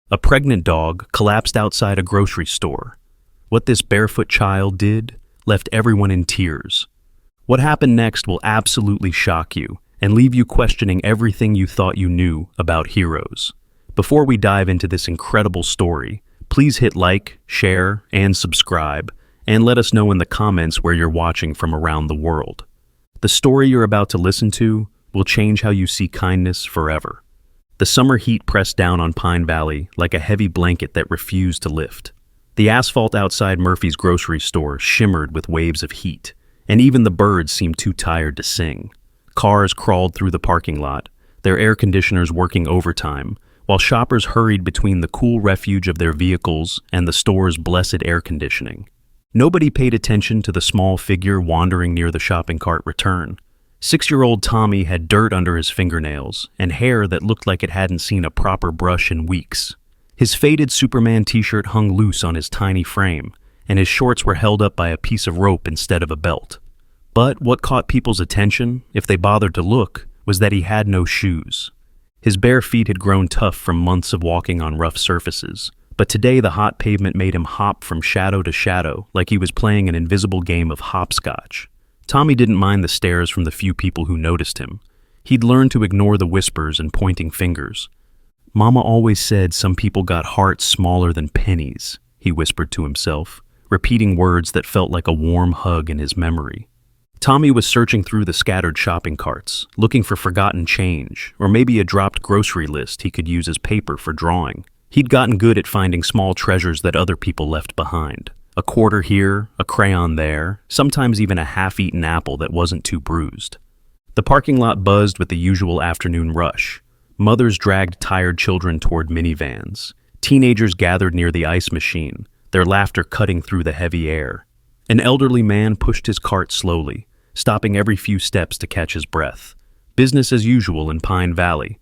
A pregnant dog collapsed outside a grocery store. What this barefoot child did left everyone in tears. What happened next will absolutely shock you and leave you questioning everything you thought you knew about heroes. Before we dive into this incredible story, please hit like, share, and subscribe, and let us know in the comments where you're watching from around the world. The story you're about to listen to will change how you see kindness forever. The summer heat pressed down on Pine Valley like a heavy blanket that refused to lift. The asphalt outside Murphy's grocery store shimmered with waves of heat, and even the birds seemed too tired to sing. Cars crawled through the parking lot, their air conditioners working overtime, while shoppers hurried between the cool refuge of their vehicles and the store's blessed air conditioning. Nobody paid attention to the small figure wandering near the shopping cart return. 6-year-old Tommy had dirt under his fingernails and hair that looked like it hadn't seen a proper brush in weeks. His faded Superman t-shirt hung loose on his tiny frame, and his shorts were held up by a piece of rope instead of a belt. But what caught people's attention, if they bothered to look, was that he had no shoes. His bare feet had grown tough from months of walking on rough surfaces, but today the hot pavement made him hop from shadow to shadow like he was playing an invisible game of hopscotch. Tommy didn't mind the stares from the few people who noticed him. He'd learned to ignore the whispers and pointing fingers. "Mama always said some people got hearts smaller than pennies," he whispered to himself, repeating words that felt like a warm hug in his memory. Tommy was searching through the scattered shopping carts, looking for forgotten change, or maybe a dropped grocery list he could use as paper for drawing. He'd gotten good at finding small treasures that other people left behind. A quarter here, a crayon there, sometimes even a half-eaten apple that wasn't too bruised. The parking lot buzzed with the usual afternoon rush. Mothers dragged tired children toward minivans. Teenagers gathered near the ice machine, their laughter cutting through the heavy air. An elderly man pushed his cart slowly, stopping every few steps to catch his breath. Business as usual in Pine Valley.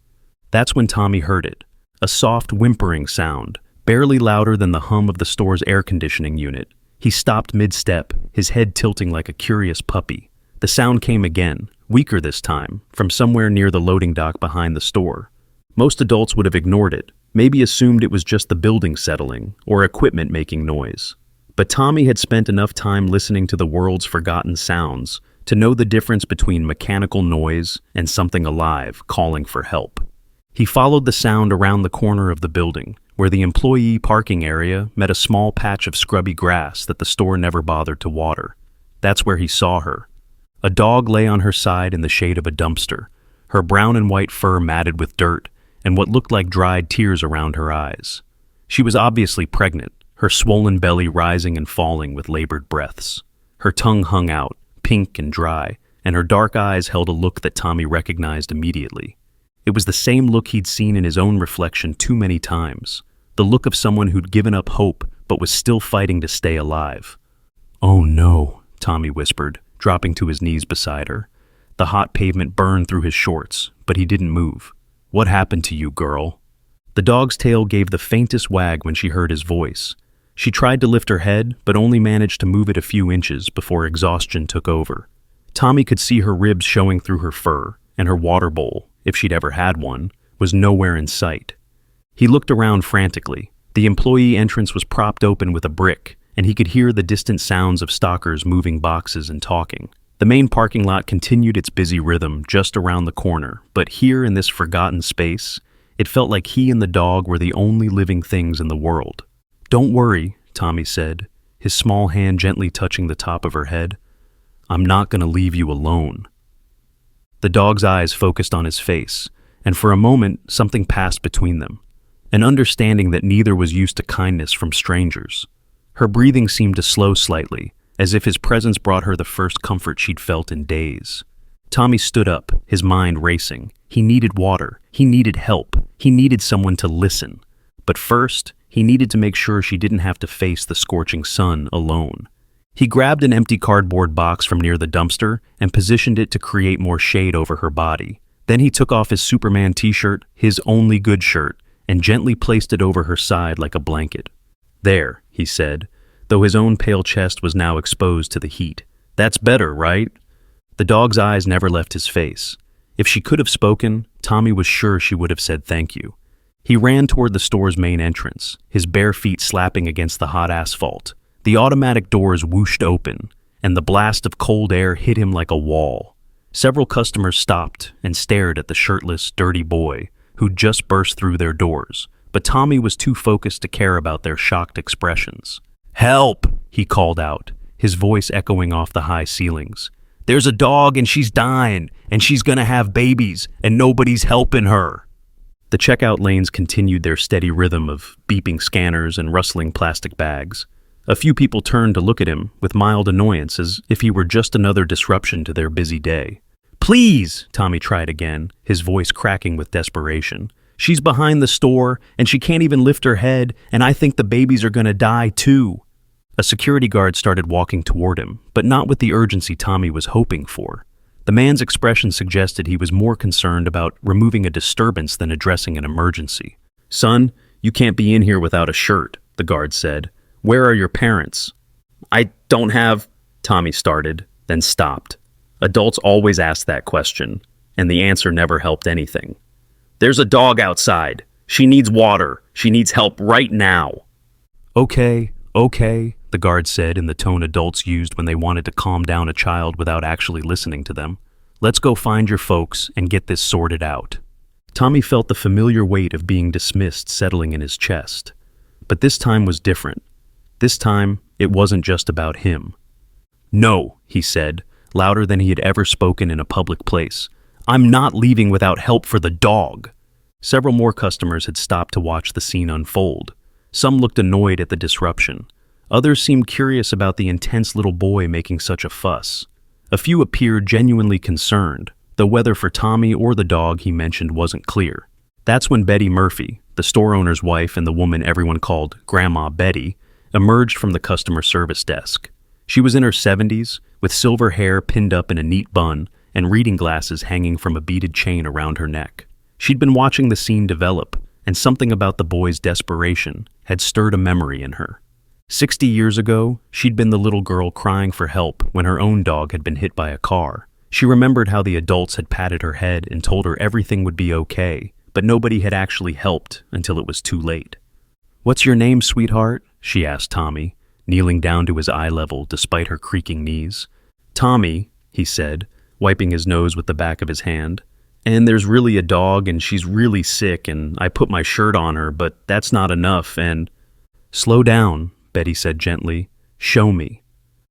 That's when Tommy heard it. A soft whimpering sound, barely louder than the hum of the store's air conditioning unit. He stopped mid-step, his head tilting like a curious puppy. The sound came again, weaker this time, from somewhere near the loading dock behind the store. Most adults would have ignored it, maybe assumed it was just the building settling, or equipment making noise. But Tommy had spent enough time listening to the world's forgotten sounds to know the difference between mechanical noise and something alive calling for help. He followed the sound around the corner of the building, where the employee parking area met a small patch of scrubby grass that the store never bothered to water. That's where he saw her. A dog lay on her side in the shade of a dumpster, her brown and white fur matted with dirt, and what looked like dried tears around her eyes. She was obviously pregnant, her swollen belly rising and falling with labored breaths. Her tongue hung out, pink and dry, and her dark eyes held a look that Tommy recognized immediately. It was the same look he'd seen in his own reflection too many times, the look of someone who'd given up hope but was still fighting to stay alive. "Oh no," Tommy whispered, dropping to his knees beside her. The hot pavement burned through his shorts, but he didn't move. "What happened to you, girl?" The dog's tail gave the faintest wag when she heard his voice. She tried to lift her head, but only managed to move it a few inches before exhaustion took over. Tommy could see her ribs showing through her fur, and her water bowl, if she'd ever had one, was nowhere in sight. He looked around frantically. The employee entrance was propped open with a brick, and he could hear the distant sounds of stockers moving boxes and talking. The main parking lot continued its busy rhythm just around the corner, but here in this forgotten space, it felt like he and the dog were the only living things in the world. "Don't worry," Tommy said, his small hand gently touching the top of her head. "I'm not going to leave you alone." The dog's eyes focused on his face, and for a moment something passed between them, an understanding that neither was used to kindness from strangers. Her breathing seemed to slow slightly, as if his presence brought her the first comfort she'd felt in days. Tommy stood up, his mind racing. He needed water, he needed help, he needed someone to listen. But first, he needed to make sure she didn't have to face the scorching sun alone. He grabbed an empty cardboard box from near the dumpster and positioned it to create more shade over her body. Then he took off his Superman t-shirt, his only good shirt, and gently placed it over her side like a blanket. "There," he said, though his own pale chest was now exposed to the heat. "That's better, right?" The dog's eyes never left his face. If she could have spoken, Tommy was sure she would have said thank you. He ran toward the store's main entrance, his bare feet slapping against the hot asphalt. The automatic doors whooshed open, and the blast of cold air hit him like a wall. Several customers stopped and stared at the shirtless, dirty boy who'd just burst through their doors, but Tommy was too focused to care about their shocked expressions. "Help!" he called out, his voice echoing off the high ceilings. "There's a dog and she's dying, and she's gonna have babies, and nobody's helping her." The checkout lanes continued their steady rhythm of beeping scanners and rustling plastic bags. A few people turned to look at him with mild annoyance, as if he were just another disruption to their busy day. "Please," Tommy tried again, his voice cracking with desperation. "She's behind the store, and she can't even lift her head, and I think the babies are gonna die too." A security guard started walking toward him, but not with the urgency Tommy was hoping for. The man's expression suggested he was more concerned about removing a disturbance than addressing an emergency. "Son, you can't be in here without a shirt," the guard said. "Where are your parents?" "I don't have," Tommy started, then stopped. Adults always ask that question, and the answer never helped anything. "There's a dog outside. She needs water. She needs help right now." Okay, the guard said in the tone adults used when they wanted to calm down a child without actually listening to them. "Let's go find your folks and get this sorted out." Tommy felt the familiar weight of being dismissed settling in his chest. But this time was different. This time, it wasn't just about him. "No," he said, louder than he had ever spoken in a public place. "I'm not leaving without help for the dog." Several more customers had stopped to watch the scene unfold. Some looked annoyed at the disruption. Others seemed curious about the intense little boy making such a fuss. A few appeared genuinely concerned, though whether for Tommy or the dog he mentioned wasn't clear. That's when Betty Murphy, the store owner's wife and the woman everyone called Grandma Betty, emerged from the customer service desk. She was in her 70s, with silver hair pinned up in a neat bun and reading glasses hanging from a beaded chain around her neck. She'd been watching the scene develop, and something about the boy's desperation had stirred a memory in her. 60 years ago, she'd been the little girl crying for help when her own dog had been hit by a car. She remembered how the adults had patted her head and told her everything would be okay, but nobody had actually helped until it was too late. "What's your name, sweetheart?" she asked Tommy, kneeling down to his eye level despite her creaking knees. "Tommy," he said, wiping his nose with the back of his hand. "And there's really a dog, and she's really sick, and I put my shirt on her, but that's not enough, and—" "Slow down," Betty said gently. "Show me."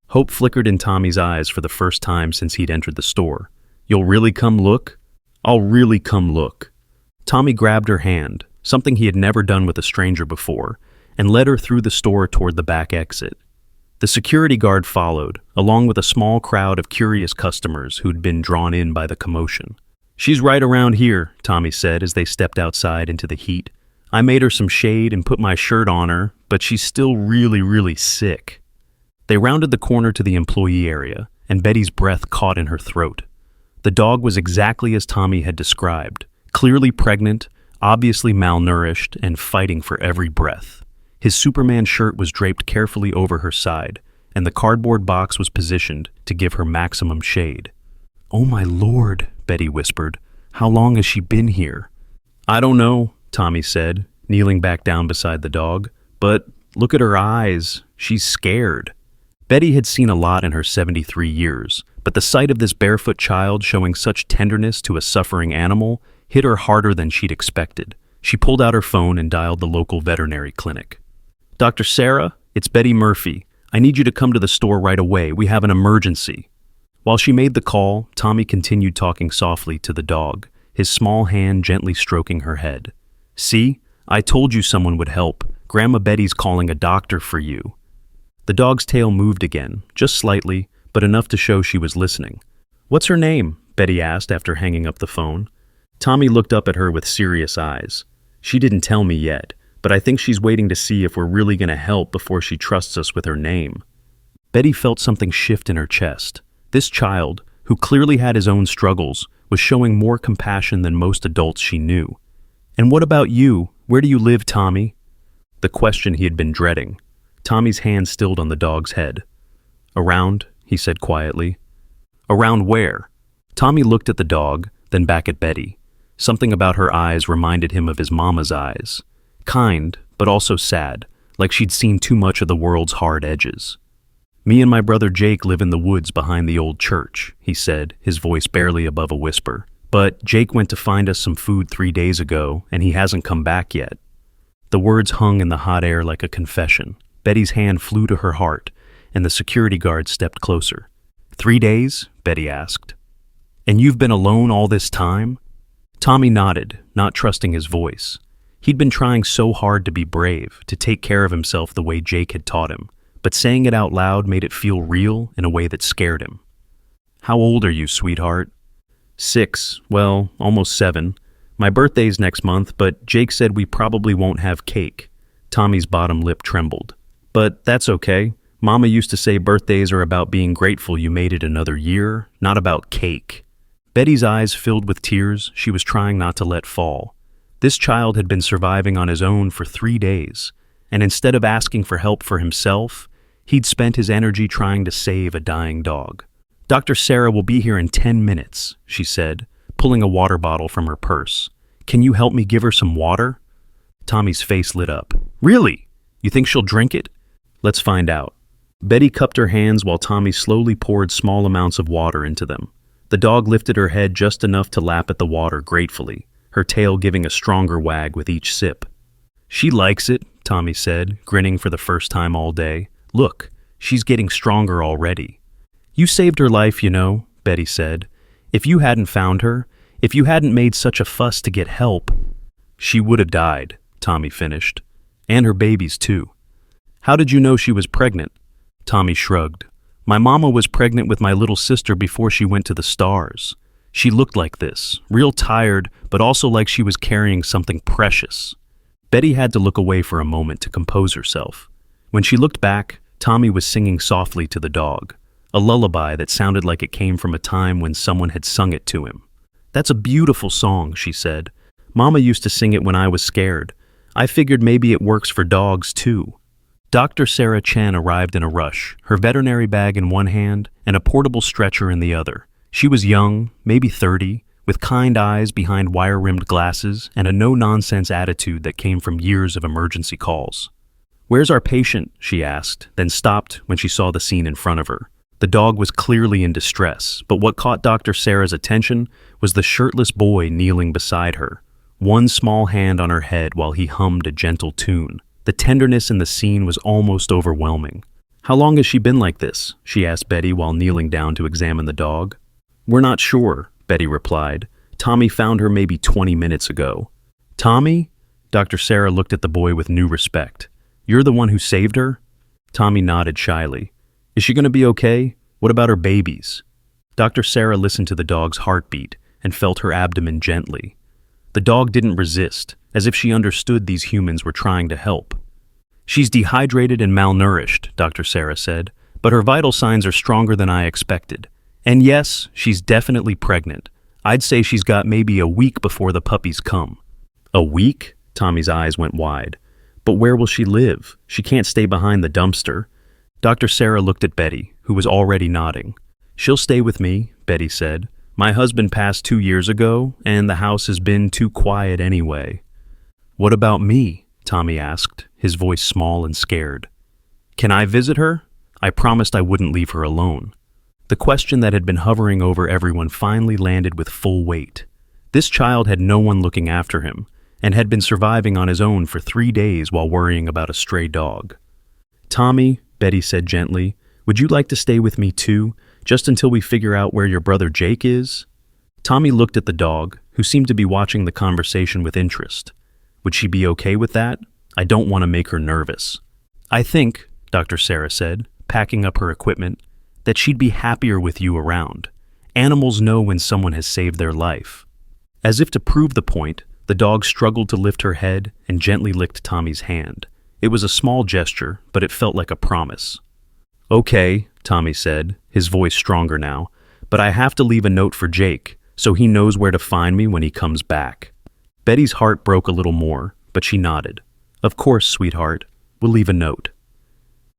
Hope flickered in Tommy's eyes for the first time since he'd entered the store. "You'll really come look?" "I'll really come look." Tommy grabbed her hand, something he had never done with a stranger before, and led her through the store toward the back exit. The security guard followed, along with a small crowd of curious customers who'd been drawn in by the commotion. "She's right around here," Tommy said as they stepped outside into the heat. "I made her some shade and put my shirt on her, but she's still really, really sick." They rounded the corner to the employee area, and Betty's breath caught in her throat. The dog was exactly as Tommy had described, clearly pregnant, obviously malnourished, and fighting for every breath. His Superman shirt was draped carefully over her side, and the cardboard box was positioned to give her maximum shade. "Oh my Lord," Betty whispered. "How long has she been here?" "I don't know," Tommy said, kneeling back down beside the dog. "But look at her eyes. She's scared." Betty had seen a lot in her 73 years, but the sight of this barefoot child showing such tenderness to a suffering animal hit her harder than she'd expected. She pulled out her phone and dialed the local veterinary clinic. "Dr. Sarah, it's Betty Murphy. I need you to come to the store right away. We have an emergency." While she made the call, Tommy continued talking softly to the dog, his small hand gently stroking her head. "See? I told you someone would help. Grandma Betty's calling a doctor for you." The dog's tail moved again, just slightly, but enough to show she was listening. "What's her name?" Betty asked after hanging up the phone. Tommy looked up at her with serious eyes. "She didn't tell me yet, but I think she's waiting to see if we're really going to help before she trusts us with her name." Betty felt something shift in her chest. This child, who clearly had his own struggles, was showing more compassion than most adults she knew. "And what about you? Where do you live, Tommy?" The question he had been dreading. Tommy's hand stilled on the dog's head. "Around," he said quietly. "Around where?" Tommy looked at the dog, then back at Betty. Something about her eyes reminded him of his mama's eyes. Kind, but also sad, like she'd seen too much of the world's hard edges. "Me and my brother Jake live in the woods behind the old church," he said, his voice barely above a whisper. "But Jake went to find us some food 3 days ago, and he hasn't come back yet." The words hung in the hot air like a confession. Betty's hand flew to her heart, and the security guard stepped closer. "3 days?" Betty asked. "And you've been alone all this time?" Tommy nodded, not trusting his voice. He'd been trying so hard to be brave, to take care of himself the way Jake had taught him, but saying it out loud made it feel real in a way that scared him. "How old are you, sweetheart?" 6, well, almost 7. My birthday's next month, but Jake said we probably won't have cake. Tommy's bottom lip trembled. "But that's okay. Mama used to say birthdays are about being grateful you made it another year, not about cake." Betty's eyes filled with tears she was trying not to let fall. This child had been surviving on his own for 3 days, and instead of asking for help for himself, he'd spent his energy trying to save a dying dog. "Dr. Sarah will be here in 10 minutes, she said, pulling a water bottle from her purse. "Can you help me give her some water?" Tommy's face lit up. "Really? You think she'll drink it?" "Let's find out." Betty cupped her hands while Tommy slowly poured small amounts of water into them. The dog lifted her head just enough to lap at the water gratefully, her tail giving a stronger wag with each sip. "She likes it," Tommy said, grinning for the first time all day. "Look, she's getting stronger already." "You saved her life, you know," Betty said. "If you hadn't found her, if you hadn't made such a fuss to get help—" "She would have died," Tommy finished. "And her babies, too." "How did you know she was pregnant?" Tommy shrugged. "My mama was pregnant with my little sister before she went to the stars. She looked like this, real tired, but also like she was carrying something precious." Betty had to look away for a moment to compose herself. When she looked back, Tommy was singing softly to the dog, a lullaby that sounded like it came from a time when someone had sung it to him. "That's a beautiful song," she said. "Mama used to sing it when I was scared. I figured maybe it works for dogs, too." Dr. Sarah Chen arrived in a rush, her veterinary bag in one hand and a portable stretcher in the other. She was young, maybe 30, with kind eyes behind wire-rimmed glasses and a no-nonsense attitude that came from years of emergency calls. "Where's our patient?" she asked, then stopped when she saw the scene in front of her. The dog was clearly in distress, but what caught Dr. Sarah's attention was the shirtless boy kneeling beside her, one small hand on her head while he hummed a gentle tune. The tenderness in the scene was almost overwhelming. "How long has she been like this?" she asked Betty while kneeling down to examine the dog. "We're not sure," Betty replied. "Tommy found her maybe 20 minutes ago." "Tommy?" Dr. Sarah looked at the boy with new respect. "You're the one who saved her?" Tommy nodded shyly. "Is she going to be okay? What about her babies?" Dr. Sarah listened to the dog's heartbeat and felt her abdomen gently. The dog didn't resist, as if she understood these humans were trying to help. "She's dehydrated and malnourished," Dr. Sarah said, "but her vital signs are stronger than I expected. And yes, she's definitely pregnant. I'd say she's got maybe a week before the puppies come." "A week?" Tommy's eyes went wide. "But where will she live? She can't stay behind the dumpster." Dr. Sarah looked at Betty, who was already nodding. "She'll stay with me," Betty said. "My husband passed 2 years ago, and the house has been too quiet anyway." "What about me?" Tommy asked, his voice small and scared. "Can I visit her? I promised I wouldn't leave her alone." The question that had been hovering over everyone finally landed with full weight. This child had no one looking after him, and had been surviving on his own for 3 days while worrying about a stray dog. "Tommy," Betty said gently, "would you like to stay with me too, just until we figure out where your brother Jake is?" Tommy looked at the dog, who seemed to be watching the conversation with interest. Would she be okay with that? I don't want to make her nervous. "I think," Dr. Sarah said, packing up her equipment, "that she'd be happier with you around. Animals know when someone has saved their life." As if to prove the point, the dog struggled to lift her head and gently licked Tommy's hand. It was a small gesture, but it felt like a promise. "Okay," Tommy said, his voice stronger now, "but I have to leave a note for Jake, so he knows where to find me when he comes back." Betty's heart broke a little more, but she nodded. "Of course, sweetheart. We'll leave a note."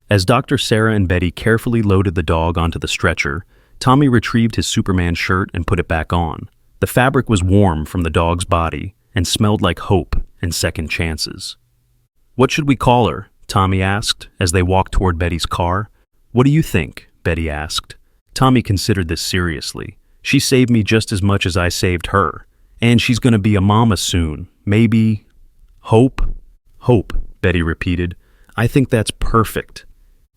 As Dr. Sarah and Betty carefully loaded the dog onto the stretcher, Tommy retrieved his Superman shirt and put it back on. The The fabric was warm from the dog's body and smelled like hope and second chances. "What should we call her?" Tommy asked as they walked toward Betty's car. "What do you think?" Betty asked. Tommy considered this seriously. "She saved me just as much as I saved her. And she's going to be a mama soon. Maybe... Hope?" "Hope," Betty repeated. "I think that's perfect."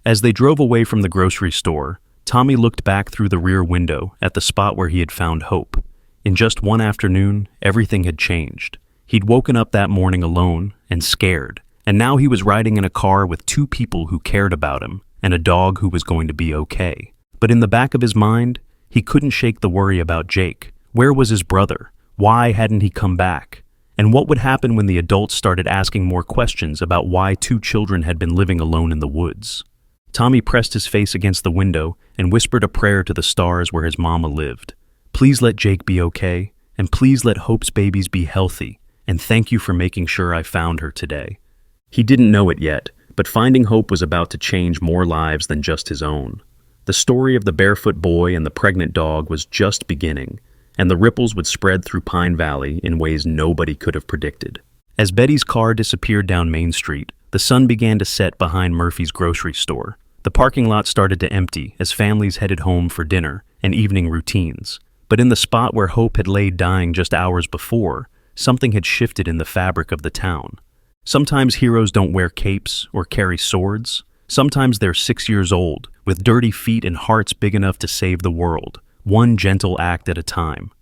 As they drove away from the grocery store, Tommy looked back through the rear window at the spot where he had found Hope. In just one afternoon, everything had changed. He'd woken up that morning alone and scared, and now he was riding in a car with two people who cared about him and a dog who was going to be okay. But in the back of his mind, he couldn't shake the worry about Jake. Where was his brother? Why hadn't he come back? And what would happen when the adults started asking more questions about why two children had been living alone in the woods? Tommy pressed his face against the window and whispered a prayer to the stars where his mama lived. "Please let Jake be okay, and please let Hope's babies be healthy, and thank you for making sure I found her today." He didn't know it yet, but finding Hope was about to change more lives than just his own. The story of the barefoot boy and the pregnant dog was just beginning, and the ripples would spread through Pine Valley in ways nobody could have predicted. As Betty's car disappeared down Main Street, the sun began to set behind Murphy's grocery store. The parking lot started to empty as families headed home for dinner and evening routines. But in the spot where Hope had laid dying just hours before, something had shifted in the fabric of the town. Sometimes heroes don't wear capes or carry swords. Sometimes they're 6 years old, with dirty feet and hearts big enough to save the world, one gentle act at a time.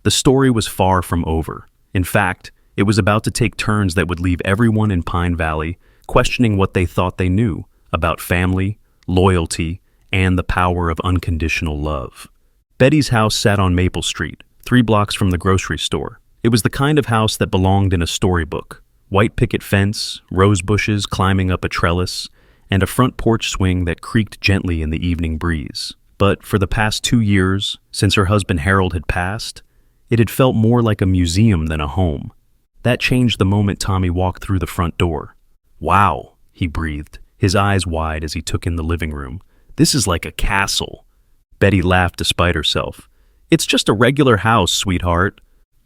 The story was far from over. In fact, it was about to take turns that would leave everyone in Pine Valley questioning what they thought they knew about family, loyalty, and the power of unconditional love. Betty's house sat on Maple Street, 3 blocks from the grocery store. It was the kind of house that belonged in a storybook. White picket fence, rose bushes climbing up a trellis, and a front porch swing that creaked gently in the evening breeze. But for the past 2 years, since her husband Harold had passed, it had felt more like a museum than a home. That changed the moment Tommy walked through the front door. "Wow," he breathed, his eyes wide as he took in the living room. "This is like a castle." Betty laughed despite herself. "It's just a regular house, sweetheart."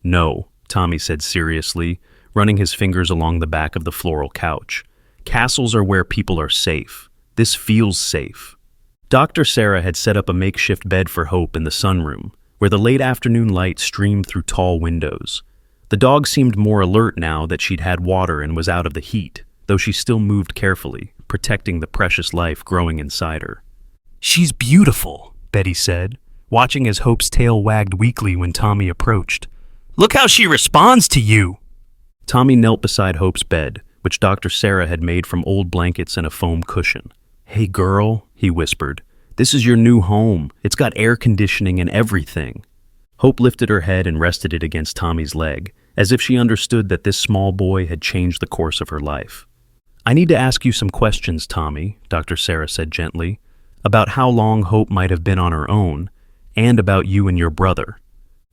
"No," Tommy said seriously, running his fingers along the back of the floral couch. "Castles are where people are safe. This feels safe." Dr. Sarah had set up a makeshift bed for Hope in the sunroom, where the late afternoon light streamed through tall windows. The dog seemed more alert now that she'd had water and was out of the heat, though she still moved carefully, protecting the precious life growing inside her. "She's beautiful," Betty said, watching as Hope's tail wagged weakly when Tommy approached. "Look how she responds to you!" Tommy knelt beside Hope's bed, which Dr. Sarah had made from old blankets and a foam cushion. "Hey girl," he whispered, "this is your new home. It's got air conditioning and everything." Hope lifted her head and rested it against Tommy's leg, as if she understood that this small boy had changed the course of her life. "I need to ask you some questions, Tommy," Dr. Sarah said gently, "about how long Hope might have been on her own, and about you and your brother."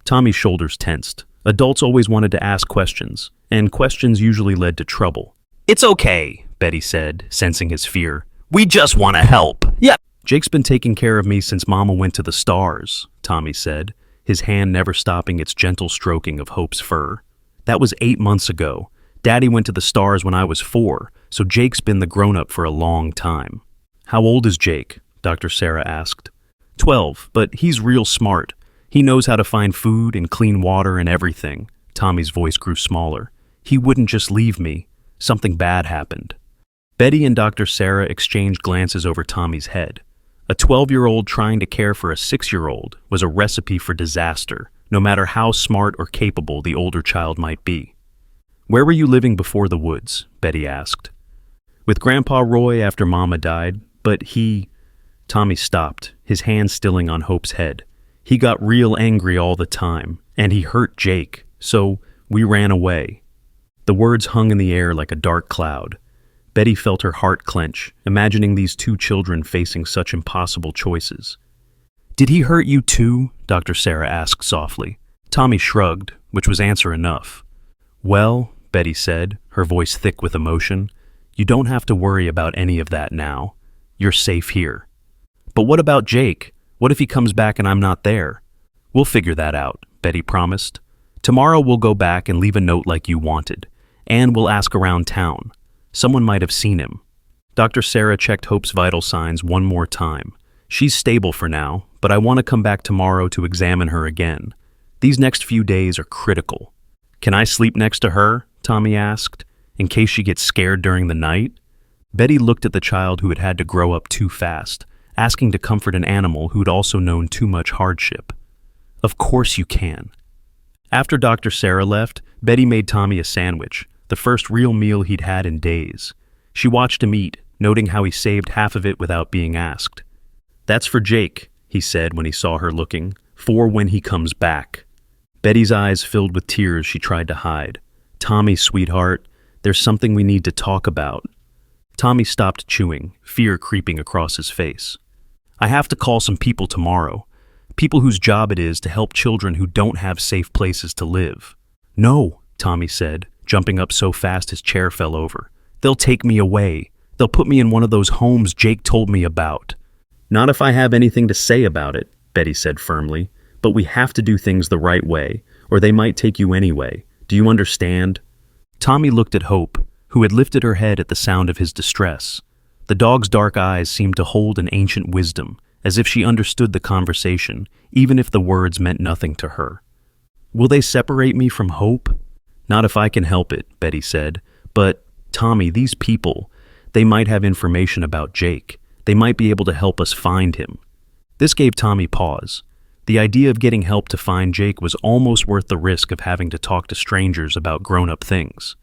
Tommy's shoulders tensed. Adults always wanted to ask questions, and questions usually led to trouble. "It's okay," Betty said, sensing his fear. "We just want to help." "Yep." "Jake's been taking care of me since Mama went to the stars," Tommy said, his hand never stopping its gentle stroking of Hope's fur. "That was 8 months ago. Daddy went to the stars when I was 4, so Jake's been the grown-up for a long time." "How old is Jake?" Dr. Sarah asked. 12, but he's real smart. He knows how to find food and clean water and everything." Tommy's voice grew smaller. "He wouldn't just leave me. Something bad happened." Betty and Dr. Sarah exchanged glances over Tommy's head. A 12-year-old trying to care for a 6-year-old was a recipe for disaster, no matter how smart or capable the older child might be. "Where were you living before the woods?" Betty asked. "With Grandpa Roy after Mama died, but he—" Tommy stopped, his hand stilling on Hope's head. "He got real angry all the time, and he hurt Jake, so we ran away." The words hung in the air like a dark cloud. Betty felt her heart clench, imagining these two children facing such impossible choices. "Did he hurt you too?" Dr. Sarah asked softly. Tommy shrugged, which was answer enough. "Well," Betty said, her voice thick with emotion, "you don't have to worry about any of that now. You're safe here." "But what about Jake? What if he comes back and I'm not there?" "We'll figure that out," Betty promised. Tomorrow we'll go back and leave a note like you wanted, and we'll ask around town. Someone might have seen him. Dr. Sarah checked Hope's vital signs one more time. She's stable for now, but I want to come back tomorrow to examine her again. These next few days are critical. Can I sleep next to her? Tommy asked, in case she gets scared during the night. Betty looked at the child who had had to grow up too fast, asking to comfort an animal who'd also known too much hardship. Of course you can. After Dr. Sarah left, Betty made Tommy a sandwich, the first real meal he'd had in days. She watched him eat, noting how he saved half of it without being asked. "That's for Jake," he said when he saw her looking, "for when he comes back." Betty's eyes filled with tears she tried to hide. "Tommy, sweetheart, there's something we need to talk about." Tommy stopped chewing, fear creeping across his face. "I have to call some people tomorrow. People whose job it is to help children who don't have safe places to live." "No," Tommy said, jumping up so fast his chair fell over. "They'll take me away. They'll put me in one of those homes Jake told me about." "Not if I have anything to say about it," Betty said firmly. "But we have to do things the right way, or they might take you anyway. Do you understand?" Tommy looked at Hope, who had lifted her head at the sound of his distress. The dog's dark eyes seemed to hold an ancient wisdom, as if she understood the conversation, even if the words meant nothing to her. "Will they separate me from Hope?" "Not if I can help it," Betty said. "But, Tommy, these people, they might have information about Jake. They might be able to help us find him." This gave Tommy pause. The idea of getting help to find Jake was almost worth the risk of having to talk to strangers about grown-up things.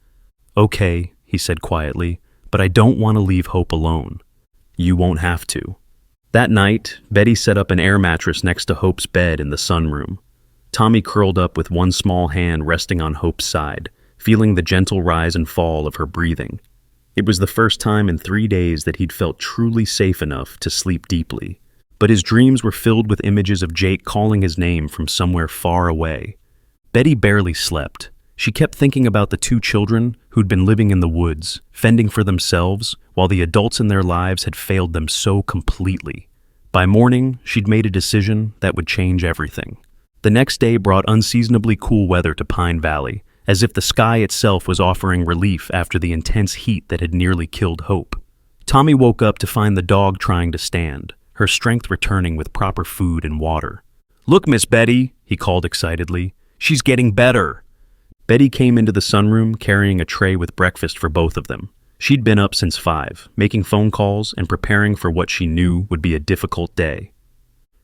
"Okay," he said quietly, "but I don't want to leave Hope alone." "You won't have to." That night, Betty set up an air mattress next to Hope's bed in the sunroom. Tommy curled up with one small hand resting on Hope's side, feeling the gentle rise and fall of her breathing. It was the first time in 3 days that he'd felt truly safe enough to sleep deeply. But his dreams were filled with images of Jake calling his name from somewhere far away. Betty barely slept. She kept thinking about the 2 children who'd been living in the woods, fending for themselves, while the adults in their lives had failed them so completely. By morning, she'd made a decision that would change everything. The next day brought unseasonably cool weather to Pine Valley, as if the sky itself was offering relief after the intense heat that had nearly killed Hope. Tommy woke up to find the dog trying to stand, her strength returning with proper food and water. "Look, Miss Betty," he called excitedly. "She's getting better." Betty came into the sunroom carrying a tray with breakfast for both of them. She'd been up since 5, making phone calls and preparing for what she knew would be a difficult day.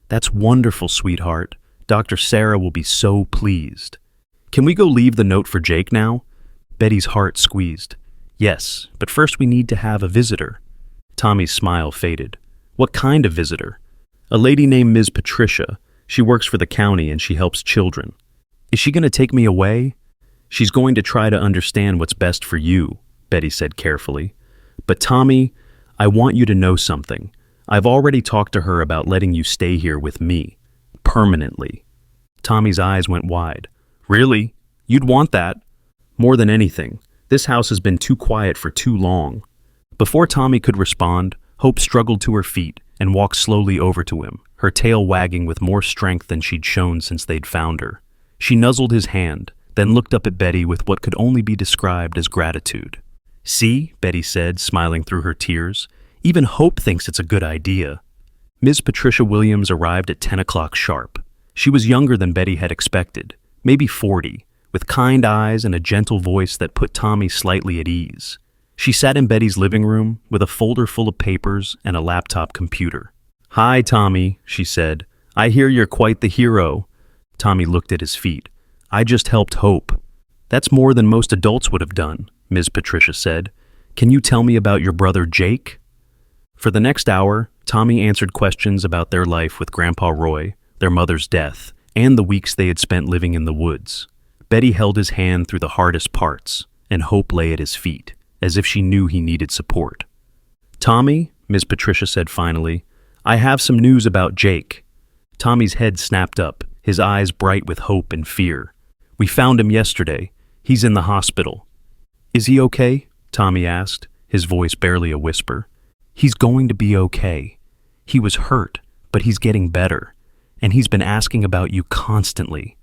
"That's wonderful, sweetheart. Dr. Sarah will be so pleased. Can we go leave the note for Jake now?" Betty's heart squeezed. "Yes, but first we need to have a visitor." Tommy's smile faded. "What kind of visitor?" "A lady named Ms. Patricia. She works for the county and she helps children." "Is she going to take me away?" "She's going to try to understand what's best for you," Betty said carefully. "But Tommy, I want you to know something. I've already talked to her about letting you stay here with me. Permanently." Tommy's eyes went wide. "Really? You'd want that?" "More than anything. This house has been too quiet for too long." Before Tommy could respond, Hope struggled to her feet and walked slowly over to him, her tail wagging with more strength than she'd shown since they'd found her. She nuzzled his hand, then looked up at Betty with what could only be described as gratitude. "See," Betty said, smiling through her tears, "even Hope thinks it's a good idea." Ms. Patricia Williams arrived at 10 o'clock sharp. She was younger than Betty had expected, maybe 40, with kind eyes and a gentle voice that put Tommy slightly at ease. She sat in Betty's living room with a folder full of papers and a laptop computer. "Hi, Tommy," she said. "I hear you're quite the hero." Tommy looked at his feet. "I just helped Hope." "That's more than most adults would have done," Ms. Patricia said. "Can you tell me about your brother Jake?" For the next hour, Tommy answered questions about their life with Grandpa Roy, their mother's death, and the weeks they had spent living in the woods. Betty held his hand through the hardest parts, and Hope lay at his feet, as if she knew he needed support. "Tommy," Ms. Patricia said finally, "I have some news about Jake." Tommy's head snapped up, his eyes bright with hope and fear. "We found him yesterday. He's in the hospital." "Is he okay?" Tommy asked, his voice barely a whisper. "He's going to be okay. He was hurt, but he's getting better, and he's been asking about you constantly."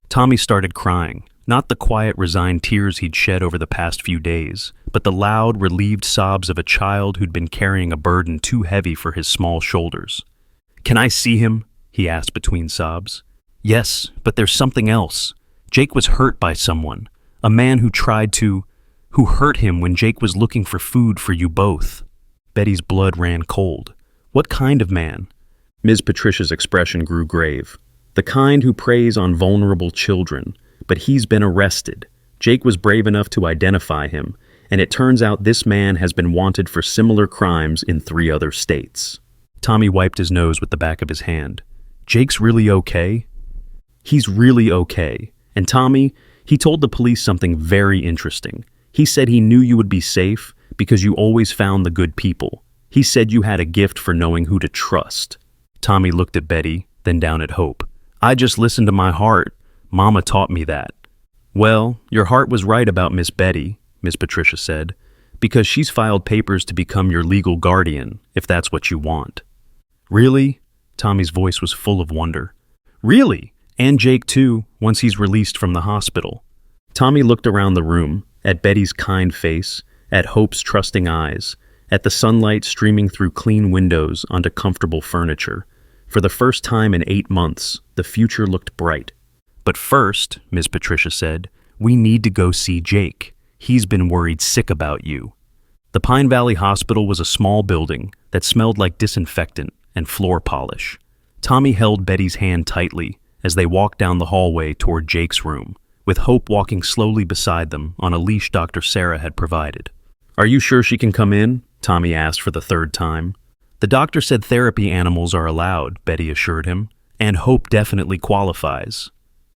Tommy started crying, not the quiet, resigned tears he'd shed over the past few days, but the loud, relieved sobs of a child who'd been carrying a burden too heavy for his small shoulders. "Can I see him?" he asked between sobs. "Yes, but there's something else. Jake was hurt by someone, a man who hurt him when Jake was looking for food for you both." Betty's blood ran cold. "What kind of man?" Ms. Patricia's expression grew grave. "The kind who preys on vulnerable children, but he's been arrested. Jake was brave enough to identify him, and it turns out this man has been wanted for similar crimes in 3 other states." Tommy wiped his nose with the back of his hand. "Jake's really okay?" "He's really okay. And Tommy, he told the police something very interesting. He said he knew you would be safe because you always found the good people. He said you had a gift for knowing who to trust." Tommy looked at Betty, then down at Hope. "I just listened to my heart. Mama taught me that." "Well, your heart was right about Miss Betty," Miss Patricia said, "because she's filed papers to become your legal guardian, if that's what you want." "Really?" Tommy's voice was full of wonder. "Really? And Jake too, once he's released from the hospital." Tommy looked around the room, at Betty's kind face, at Hope's trusting eyes, at the sunlight streaming through clean windows onto comfortable furniture. For the first time in 8 months, the future looked bright. "But first," Ms. Patricia said, "we need to go see Jake. He's been worried sick about you." The Pine Valley Hospital was a small building that smelled like disinfectant and floor polish. Tommy held Betty's hand tightly as they walked down the hallway toward Jake's room, with Hope walking slowly beside them on a leash Dr. Sarah had provided. "Are you sure she can come in?" Tommy asked for the 3rd time. "The doctor said therapy animals are allowed," Betty assured him, "and Hope definitely qualifies."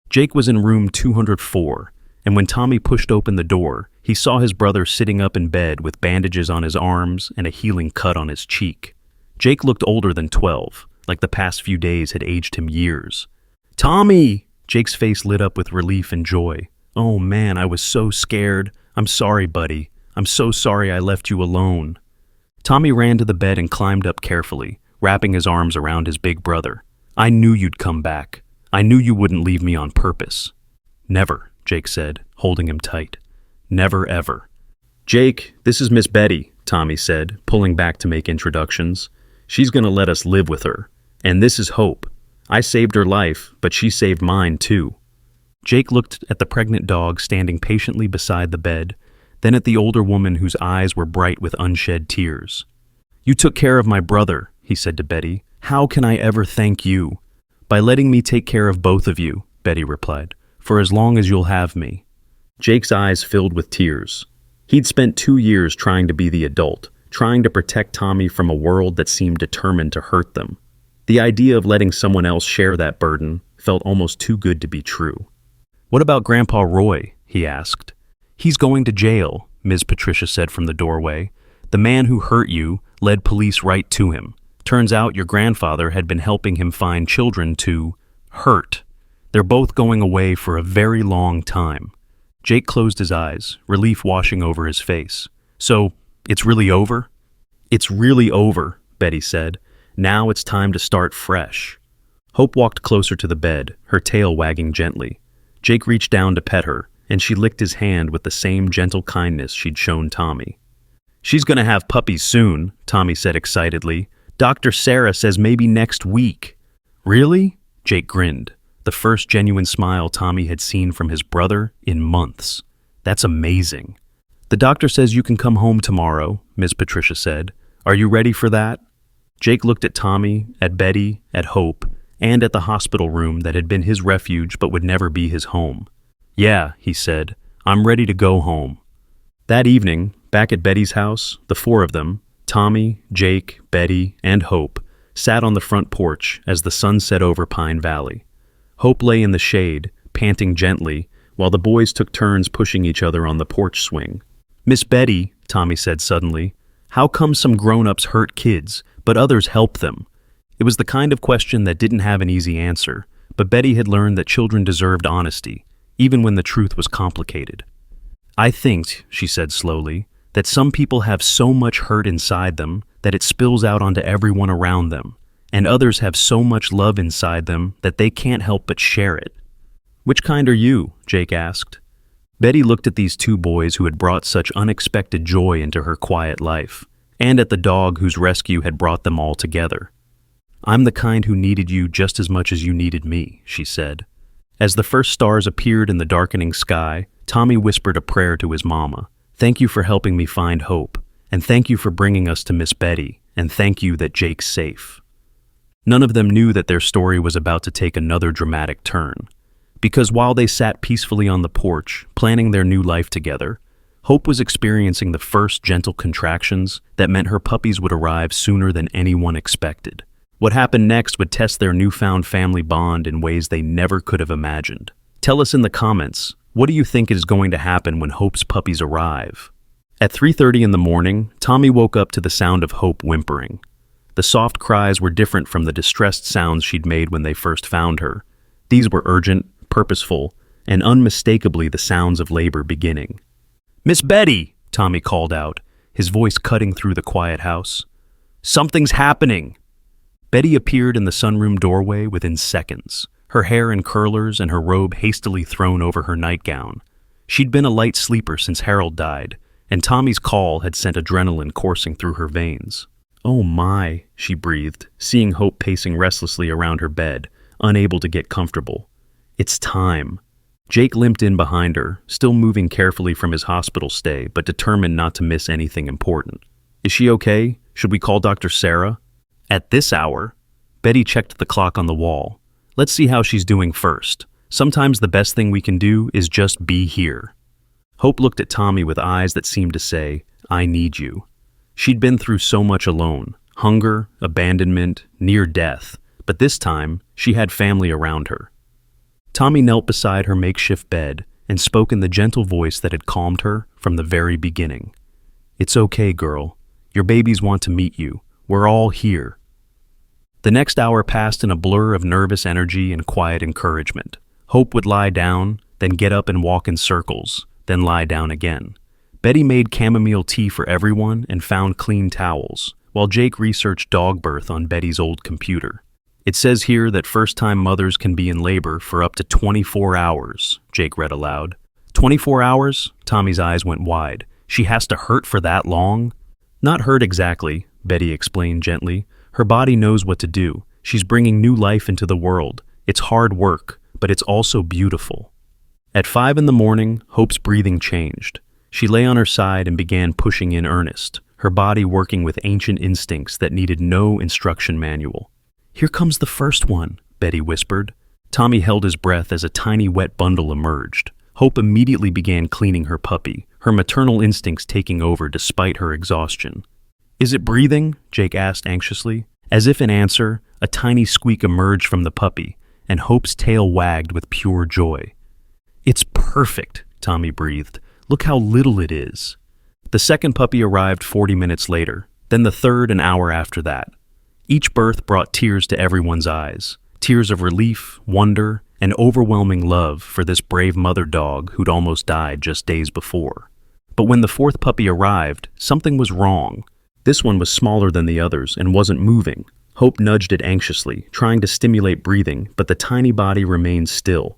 Jake was in room 204, and when Tommy pushed open the door, he saw his brother sitting up in bed with bandages on his arms and a healing cut on his cheek. Jake looked older than 12, like the past few days had aged him years. "Tommy!" Jake's face lit up with relief and joy. "Oh man, I was so scared. I'm sorry, buddy. I'm so sorry I left you alone." Tommy ran to the bed and climbed up carefully, wrapping his arms around his big brother. "I knew you'd come back. I knew you wouldn't leave me on purpose." "Never," Jake said, holding him tight. "Never, ever." "Jake, this is Miss Betty," Tommy said, pulling back to make introductions. "She's gonna let us live with her. And this is Hope. I saved her life, but she saved mine too." Jake looked at the pregnant dog standing patiently beside the bed, then at the older woman whose eyes were bright with unshed tears. "You took care of my brother," he said to Betty. "How can I ever thank you?" "By letting me take care of both of you," Betty replied, "for as long as you'll have me." Jake's eyes filled with tears. He'd spent 2 years trying to be the adult, trying to protect Tommy from a world that seemed determined to hurt them. The idea of letting someone else share that burden felt almost too good to be true. "What about Grandpa Roy?" he asked. "He's going to jail," Ms. Patricia said from the doorway. "The man who hurt you led police right to him. Turns out your grandfather had been helping him find children to hurt. They're both going away for a very long time." Jake closed his eyes, relief washing over his face. "So, it's really over?" "It's really over," Betty said. "Now it's time to start fresh." Hope walked closer to the bed, her tail wagging gently. Jake reached down to pet her, and she licked his hand with the same gentle kindness she'd shown Tommy. "She's gonna have puppies soon," Tommy said excitedly. "Dr. Sarah says maybe next week." "Really?" Jake grinned, the first genuine smile Tommy had seen from his brother in months. "That's amazing." "The doctor says you can come home tomorrow," Ms. Patricia said. "Are you ready for that?" Jake looked at Tommy, at Betty, at Hope, and at the hospital room that had been his refuge but would never be his home. "Yeah," he said, "I'm ready to go home." That evening, back at Betty's house, the 4 of them, Tommy, Jake, Betty, and Hope, sat on the front porch as the sun set over Pine Valley. Hope lay in the shade, panting gently, while the boys took turns pushing each other on the porch swing. "Miss Betty," Tommy said suddenly, "how come some grown-ups hurt kids, but others help them?" It was the kind of question that didn't have an easy answer, but Betty had learned that children deserved honesty, even when the truth was complicated. "I think," she said slowly, "that some people have so much hurt inside them that it spills out onto everyone around them, and others have so much love inside them that they can't help but share it." Which kind are you? Jake asked. Betty looked at these two boys who had brought such unexpected joy into her quiet life, and at the dog whose rescue had brought them all together. I'm the kind who needed you just as much as you needed me, she said. As the first stars appeared in the darkening sky, Tommy whispered a prayer to his mama. Thank you for helping me find hope, and thank you for bringing us to Miss Betty, and thank you that Jake's safe. None of them knew that their story was about to take another dramatic turn. Because while they sat peacefully on the porch, planning their new life together, Hope was experiencing the first gentle contractions that meant her puppies would arrive sooner than anyone expected. What happened next would test their newfound family bond in ways they never could have imagined. Tell us in the comments, what do you think is going to happen when Hope's puppies arrive? At 3:30 in the morning, Tommy woke up to the sound of Hope whimpering. The soft cries were different from the distressed sounds she'd made when they first found her. These were urgent, purposeful, and unmistakably the sounds of labor beginning. "Miss Betty!" Tommy called out, his voice cutting through the quiet house. "Something's happening!" Betty appeared in the sunroom doorway within seconds, her hair in curlers and her robe hastily thrown over her nightgown. She'd been a light sleeper since Harold died, and Tommy's call had sent adrenaline coursing through her veins. "Oh my," she breathed, seeing Hope pacing restlessly around her bed, unable to get comfortable. "It's time." Jake limped in behind her, still moving carefully from his hospital stay, but determined not to miss anything important. "Is she okay? Should we call Dr. Sarah?" At this hour, Betty checked the clock on the wall. "Let's see how she's doing first. Sometimes the best thing we can do is just be here." Hope looked at Tommy with eyes that seemed to say, "I need you." She'd been through so much alone, hunger, abandonment, near death, but this time, she had family around her. Tommy knelt beside her makeshift bed and spoke in the gentle voice that had calmed her from the very beginning. "It's okay, girl. Your babies want to meet you. We're all here." The next hour passed in a blur of nervous energy and quiet encouragement. Hope would lie down, then get up and walk in circles, then lie down again. Betty made chamomile tea for everyone and found clean towels, while Jake researched dog birth on Betty's old computer. "It says here that first-time mothers can be in labor for up to 24 hours, Jake read aloud. 24 hours? Tommy's eyes went wide. She has to hurt for that long? Not hurt exactly, Betty explained gently. Her body knows what to do. She's bringing new life into the world. It's hard work, but it's also beautiful. At 5 in the morning, Hope's breathing changed. She lay on her side and began pushing in earnest, her body working with ancient instincts that needed no instruction manual. "Here comes the first one," Betty whispered. Tommy held his breath as a tiny wet bundle emerged. Hope immediately began cleaning her puppy, her maternal instincts taking over despite her exhaustion. "Is it breathing?" Jake asked anxiously. As if in answer, a tiny squeak emerged from the puppy, and Hope's tail wagged with pure joy. "It's perfect," Tommy breathed. "Look how little it is." The second puppy arrived 40 minutes later, then the third an hour after that. Each birth brought tears to everyone's eyes, tears of relief, wonder, and overwhelming love for this brave mother dog who'd almost died just days before. But when the fourth puppy arrived, something was wrong. This one was smaller than the others and wasn't moving. Hope nudged it anxiously, trying to stimulate breathing, but the tiny body remained still.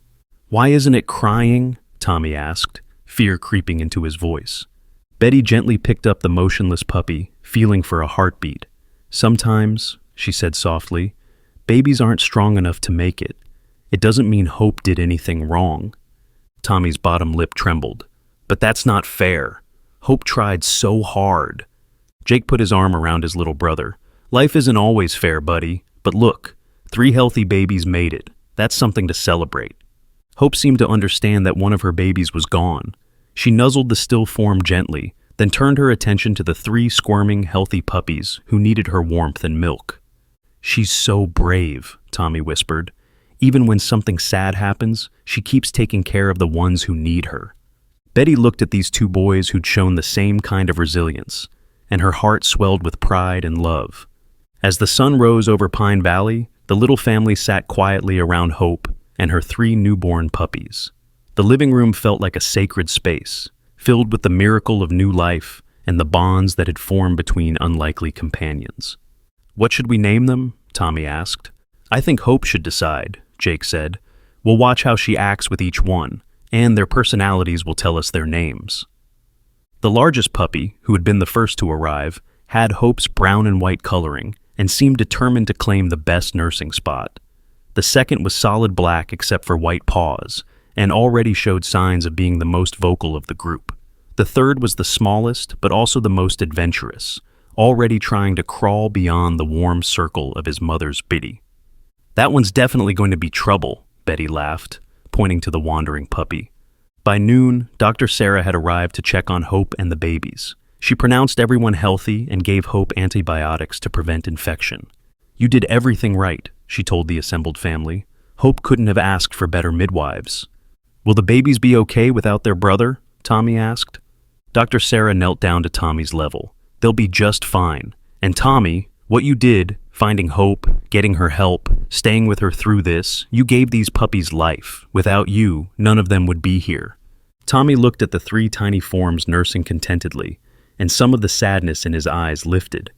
"Why isn't it crying?" Tommy asked, fear creeping into his voice. Betty gently picked up the motionless puppy, feeling for a heartbeat. "Sometimes," she said softly, "babies aren't strong enough to make it. It doesn't mean Hope did anything wrong." Tommy's bottom lip trembled. "But that's not fair. Hope tried so hard." Jake put his arm around his little brother. "Life isn't always fair, buddy, but look, 3 healthy babies made it. That's something to celebrate." Hope seemed to understand that one of her babies was gone. She nuzzled the still form gently, then turned her attention to the 3 squirming, healthy puppies who needed her warmth and milk. "She's so brave," Tommy whispered. "Even when something sad happens, she keeps taking care of the ones who need her." Betty looked at these 2 boys who'd shown the same kind of resilience, and her heart swelled with pride and love. As the sun rose over Pine Valley, the little family sat quietly around Hope and her 3 newborn puppies. The living room felt like a sacred space, filled with the miracle of new life and the bonds that had formed between unlikely companions. "What should we name them?" Tommy asked. "I think Hope should decide," Jake said. We'll watch how she acts with each one, and their personalities will tell us their names. The largest puppy, who had been the first to arrive, had Hope's brown and white coloring and seemed determined to claim the best nursing spot. The second was solid black except for white paws, and already showed signs of being the most vocal of the group. The third was the smallest, but also the most adventurous, already trying to crawl beyond the warm circle of his mother's biddy. "That one's definitely going to be trouble," Betty laughed, pointing to the wandering puppy. By noon, Dr. Sarah had arrived to check on Hope and the babies. She pronounced everyone healthy and gave Hope antibiotics to prevent infection. "You did everything right," she told the assembled family. "Hope couldn't have asked for better midwives." "Will the babies be okay without their brother?" Tommy asked. Dr. Sarah knelt down to Tommy's level. "They'll be just fine. And Tommy, what you did, finding Hope, getting her help, staying with her through this, you gave these puppies life. Without you, none of them would be here." Tommy looked at the 3 tiny forms nursing contentedly, and some of the sadness in his eyes lifted.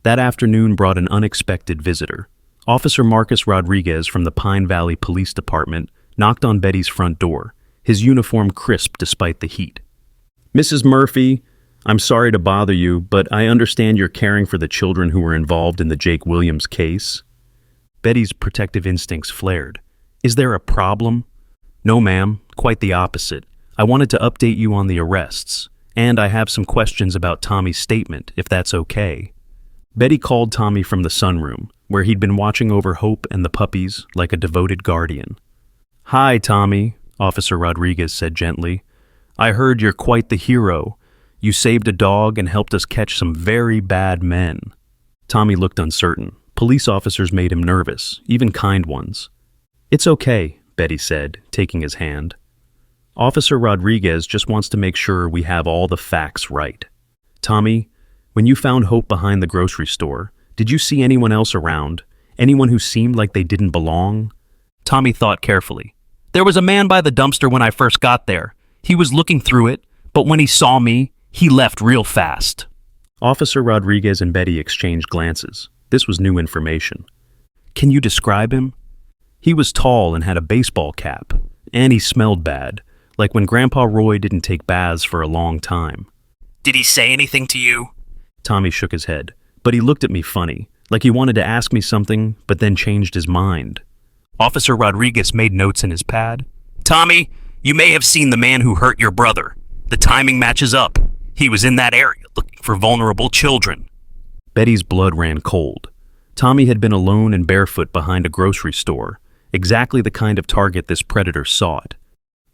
That afternoon brought an unexpected visitor. Officer Marcus Rodriguez from the Pine Valley Police Department knocked on Betty's front door, his uniform crisp despite the heat. "Mrs. Murphy, I'm sorry to bother you, but I understand you're caring for the children who were involved in the Jake Williams case." Betty's protective instincts flared. "Is there a problem?" "No, ma'am, quite the opposite. I wanted to update you on the arrests, and I have some questions about Tommy's statement, if that's okay." Betty called Tommy from the sunroom, where he'd been watching over Hope and the puppies like a devoted guardian. "Hi, Tommy," Officer Rodriguez said gently. "I heard you're quite the hero. You saved a dog and helped us catch some very bad men." Tommy looked uncertain. Police officers made him nervous, even kind ones. "It's okay," Betty said, taking his hand. "Officer Rodriguez just wants to make sure we have all the facts right. Tommy, when you found Hope behind the grocery store, did you see anyone else around? Anyone who seemed like they didn't belong?" Tommy thought carefully. "There was a man by the dumpster when I first got there. He was looking through it, but when he saw me, he left real fast." Officer Rodriguez and Betty exchanged glances. This was new information. "Can you describe him?" "He was tall and had a baseball cap, and he smelled bad, like when Grandpa Roy didn't take baths for a long time." "Did he say anything to you?" Tommy shook his head, but he looked at me funny, like he wanted to ask me something, but then changed his mind. Officer Rodriguez made notes in his pad. "Tommy, you may have seen the man who hurt your brother. The timing matches up. He was in that area looking for vulnerable children." Betty's blood ran cold. Tommy had been alone and barefoot behind a grocery store, exactly the kind of target this predator sought.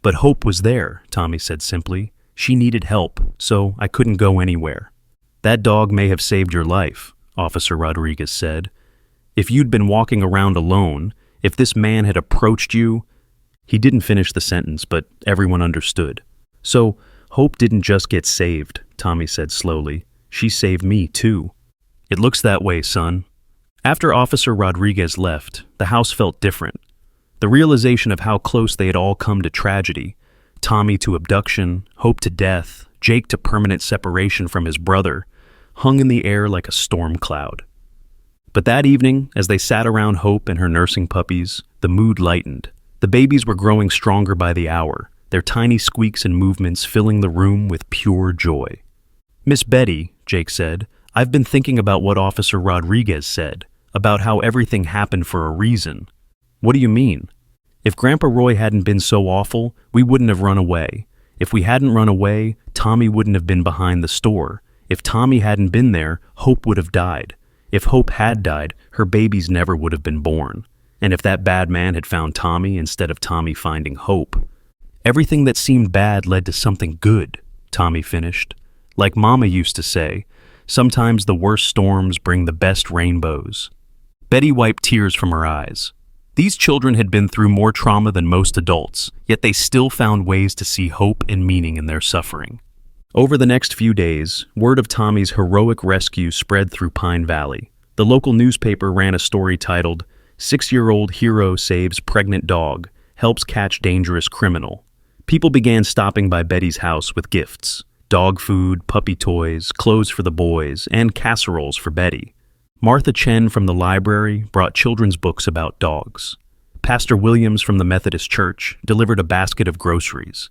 "But Hope was there," Tommy said simply. "She needed help, so I couldn't go anywhere." "That dog may have saved your life," Officer Rodriguez said. "If you'd been walking around alone, if this man had approached you—" He didn't finish the sentence, but everyone understood. "So, Hope didn't just get saved," Tommy said slowly. "She saved me, too." "It looks that way, son." After Officer Rodriguez left, the house felt different. The realization of how close they had all come to tragedy, Tommy to abduction, Hope to death, Jake to permanent separation from his brother, hung in the air like a storm cloud. But that evening, as they sat around Hope and her nursing puppies, the mood lightened. The babies were growing stronger by the hour, their tiny squeaks and movements filling the room with pure joy. "Miss Betty," Jake said, "I've been thinking about what Officer Rodriguez said, about how everything happened for a reason." "What do you mean?" "If Grandpa Roy hadn't been so awful, we wouldn't have run away. If we hadn't run away, Tommy wouldn't have been behind the store. If Tommy hadn't been there, Hope would have died. If Hope had died, her babies never would have been born. And if that bad man had found Tommy instead of Tommy finding Hope, everything that seemed bad led to something good," Tommy finished. "Like Mama used to say, sometimes the worst storms bring the best rainbows." Betty wiped tears from her eyes. These children had been through more trauma than most adults, yet they still found ways to see hope and meaning in their suffering. Over the next few days, word of Tommy's heroic rescue spread through Pine Valley. The local newspaper ran a story titled, "6-Year-Old Hero Saves Pregnant Dog, Helps Catch Dangerous Criminal." People began stopping by Betty's house with gifts: dog food, puppy toys, clothes for the boys, and casseroles for Betty. Martha Chen from the library brought children's books about dogs. Pastor Williams from the Methodist Church delivered a basket of groceries.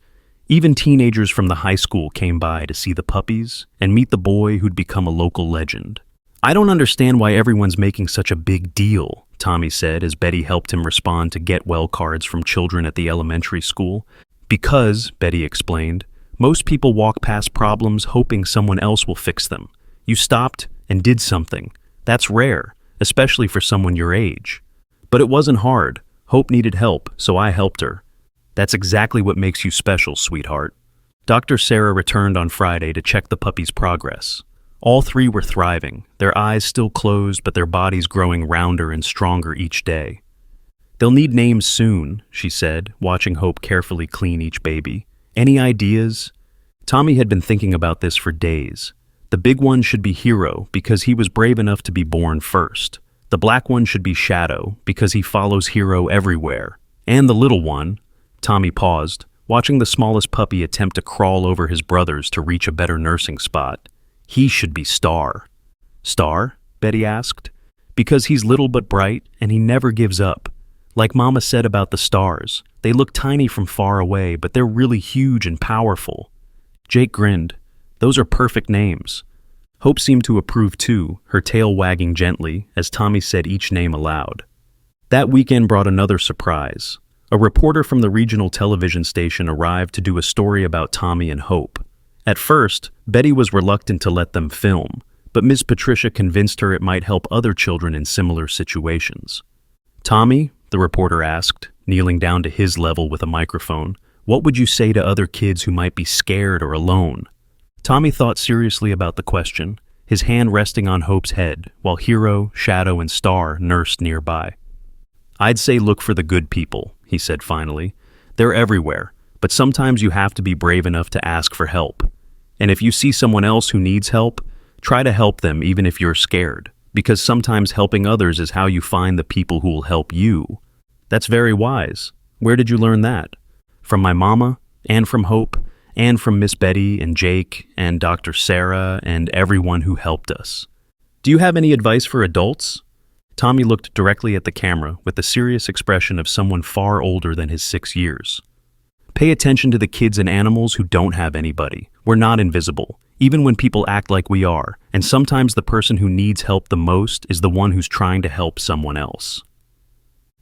Even teenagers from the high school came by to see the puppies and meet the boy who'd become a local legend. "I don't understand why everyone's making such a big deal," Tommy said as Betty helped him respond to get well cards from children at the elementary school. "Because," Betty explained, "most people walk past problems hoping someone else will fix them. You stopped and did something. That's rare, especially for someone your age. But it wasn't hard. Hope needed help, so I helped her. That's exactly what makes you special, sweetheart." Dr. Sarah returned on Friday to check the puppy's progress. All three were thriving, their eyes still closed but their bodies growing rounder and stronger each day. "They'll need names soon," she said, watching Hope carefully clean each baby. "Any ideas?" Tommy had been thinking about this for days. The big one should be Hero because he was brave enough to be born first. The black one should be Shadow because he follows Hero everywhere. And the little one, Tommy paused, watching the smallest puppy attempt to crawl over his brothers to reach a better nursing spot. He should be Star. "Star?" Betty asked. "Because he's little but bright and he never gives up. Like Mama said about the stars, they look tiny from far away, but they're really huge and powerful." Jake grinned. "Those are perfect names." Hope seemed to approve too, her tail wagging gently as Tommy said each name aloud. That weekend brought another surprise. A reporter from the regional television station arrived to do a story about Tommy and Hope. At first, Betty was reluctant to let them film, but Miss Patricia convinced her it might help other children in similar situations. "Tommy," the reporter asked, kneeling down to his level with a microphone, "what would you say to other kids who might be scared or alone?" Tommy thought seriously about the question, his hand resting on Hope's head, while Hero, Shadow, and Star nursed nearby. "I'd say look for the good people," he said finally. "They're everywhere, but sometimes you have to be brave enough to ask for help. And if you see someone else who needs help, try to help them even if you're scared, because sometimes helping others is how you find the people who will help you." "That's very wise. Where did you learn that?" "From my mama, and from Hope, and from Miss Betty and Jake and Dr. Sarah and everyone who helped us." "Do you have any advice for adults?" Tommy looked directly at the camera with the serious expression of someone far older than his 6 years. "Pay attention to the kids and animals who don't have anybody. We're not invisible, even when people act like we are, and sometimes the person who needs help the most is the one who's trying to help someone else."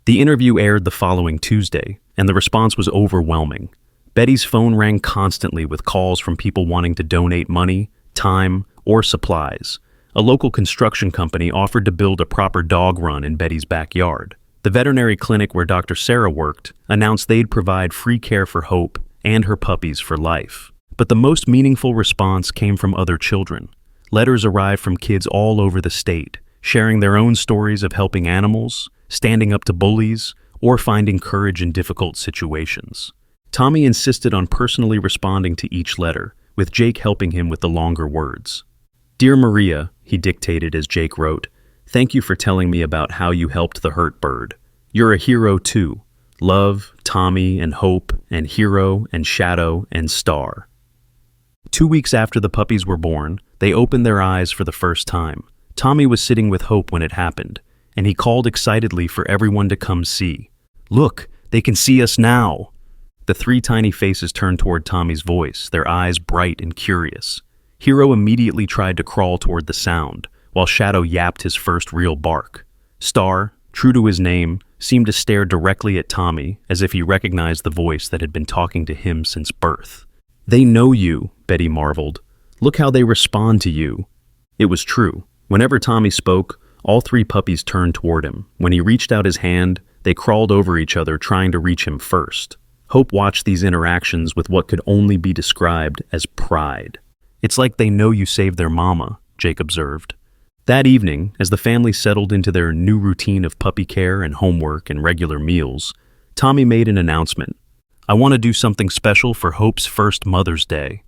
The interview aired the following Tuesday, and the response was overwhelming. Betty's phone rang constantly with calls from people wanting to donate money, time, or supplies. A local construction company offered to build a proper dog run in Betty's backyard. The veterinary clinic where Dr. Sarah worked announced they'd provide free care for Hope and her puppies for life. But the most meaningful response came from other children. Letters arrived from kids all over the state, sharing their own stories of helping animals, standing up to bullies, or finding courage in difficult situations. Tommy insisted on personally responding to each letter, with Jake helping him with the longer words. "Dear Maria," he dictated as Jake wrote, "thank you for telling me about how you helped the hurt bird. You're a hero too. Love, Tommy, and Hope, and Hero, and Shadow, and Star." 2 weeks after the puppies were born, they opened their eyes for the first time. Tommy was sitting with Hope when it happened, and he called excitedly for everyone to come see. "Look, they can see us now!" The three tiny faces turned toward Tommy's voice, their eyes bright and curious. Hero immediately tried to crawl toward the sound, while Shadow yapped his first real bark. Star, true to his name, seemed to stare directly at Tommy as if he recognized the voice that had been talking to him since birth. "They know you," Betty marveled. "Look how they respond to you." It was true. Whenever Tommy spoke, all three puppies turned toward him. When he reached out his hand, they crawled over each other trying to reach him first. Hope watched these interactions with what could only be described as pride. "It's like they know you saved their mama," Jake observed. That evening, as the family settled into their new routine of puppy care and homework and regular meals, Tommy made an announcement. "I want to do something special for Hope's first Mother's Day."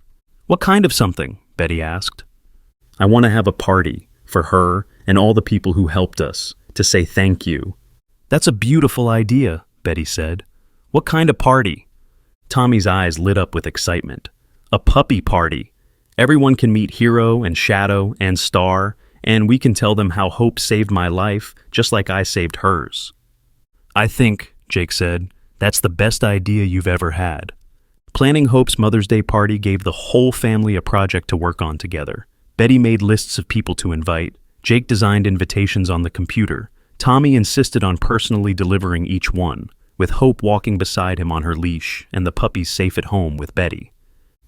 "What kind of something?" Betty asked. "I want to have a party for her and all the people who helped us to say thank you." "That's a beautiful idea," Betty said. "What kind of party?" Tommy's eyes lit up with excitement. "A puppy party. Everyone can meet Hero and Shadow and Star, and we can tell them how Hope saved my life just like I saved hers." "I think," Jake said. "That's the best idea you've ever had." Planning Hope's Mother's Day party gave the whole family a project to work on together. Betty made lists of people to invite. Jake designed invitations on the computer. Tommy insisted on personally delivering each one, with Hope walking beside him on her leash and the puppies safe at home with Betty.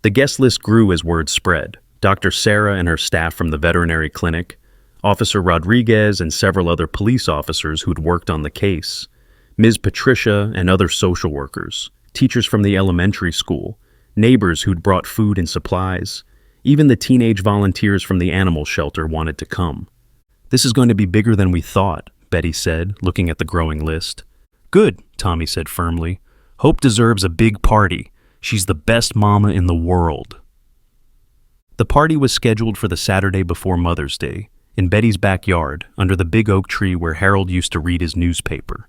The guest list grew as word spread. Dr. Sarah and her staff from the veterinary clinic, Officer Rodriguez and several other police officers who'd worked on the case, Ms. Patricia and other social workers, teachers from the elementary school, neighbors who'd brought food and supplies. Even the teenage volunteers from the animal shelter wanted to come. "This is going to be bigger than we thought," Betty said, looking at the growing list. "Good," Tommy said firmly. "Hope deserves a big party. She's the best mama in the world." The party was scheduled for the Saturday before Mother's Day, in Betty's backyard, under the big oak tree where Harold used to read his newspaper.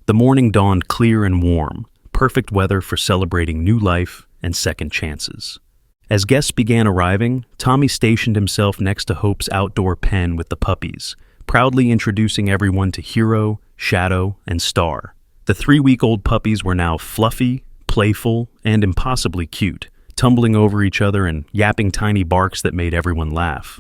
The morning dawned clear and warm, perfect weather for celebrating new life and second chances. As guests began arriving, Tommy stationed himself next to Hope's outdoor pen with the puppies, proudly introducing everyone to Hero, Shadow, and Star. The 3-week-old puppies were now fluffy, playful, and impossibly cute, tumbling over each other and yapping tiny barks that made everyone laugh.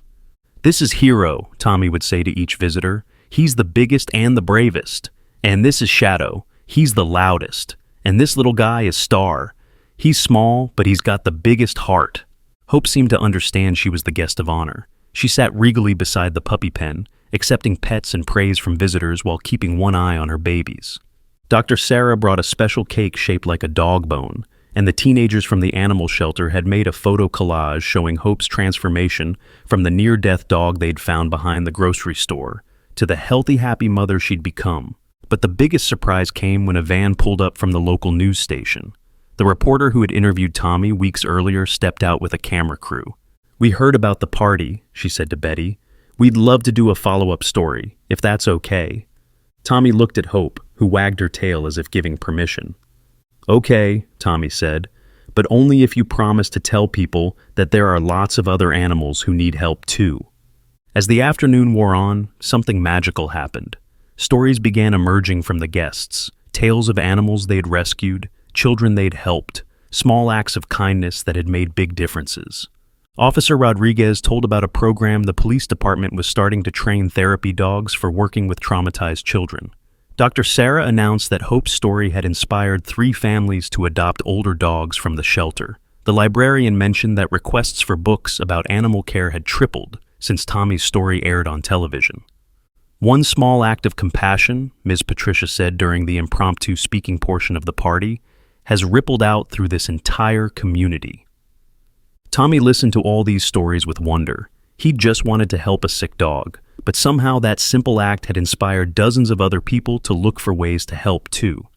"This is Hero," Tommy would say to each visitor. "He's the biggest and the bravest. And this is Shadow. He's the loudest. And this little guy is Star. He's small, but he's got the biggest heart." Hope seemed to understand she was the guest of honor. She sat regally beside the puppy pen, accepting pets and praise from visitors while keeping one eye on her babies. Dr. Sarah brought a special cake shaped like a dog bone, and the teenagers from the animal shelter had made a photo collage showing Hope's transformation from the near-death dog they'd found behind the grocery store to the healthy, happy mother she'd become. But the biggest surprise came when a van pulled up from the local news station. The reporter who had interviewed Tommy weeks earlier stepped out with a camera crew. "We heard about the party," she said to Betty. "We'd love to do a follow-up story, if that's okay." Tommy looked at Hope, who wagged her tail as if giving permission. "Okay," Tommy said, "but only if you promise to tell people that there are lots of other animals who need help too." As the afternoon wore on, something magical happened. Stories began emerging from the guests, tales of animals they'd rescued, children they'd helped, small acts of kindness that had made big differences. Officer Rodriguez told about a program the police department was starting to train therapy dogs for working with traumatized children. Dr. Sarah announced that Hope's story had inspired 3 families to adopt older dogs from the shelter. The librarian mentioned that requests for books about animal care had tripled since Tommy's story aired on television. "One small act of compassion," Ms. Patricia said during the impromptu speaking portion of the party, "has rippled out through this entire community." Tommy listened to all these stories with wonder. He'd just wanted to help a sick dog, but somehow that simple act had inspired dozens of other people to look for ways to help too.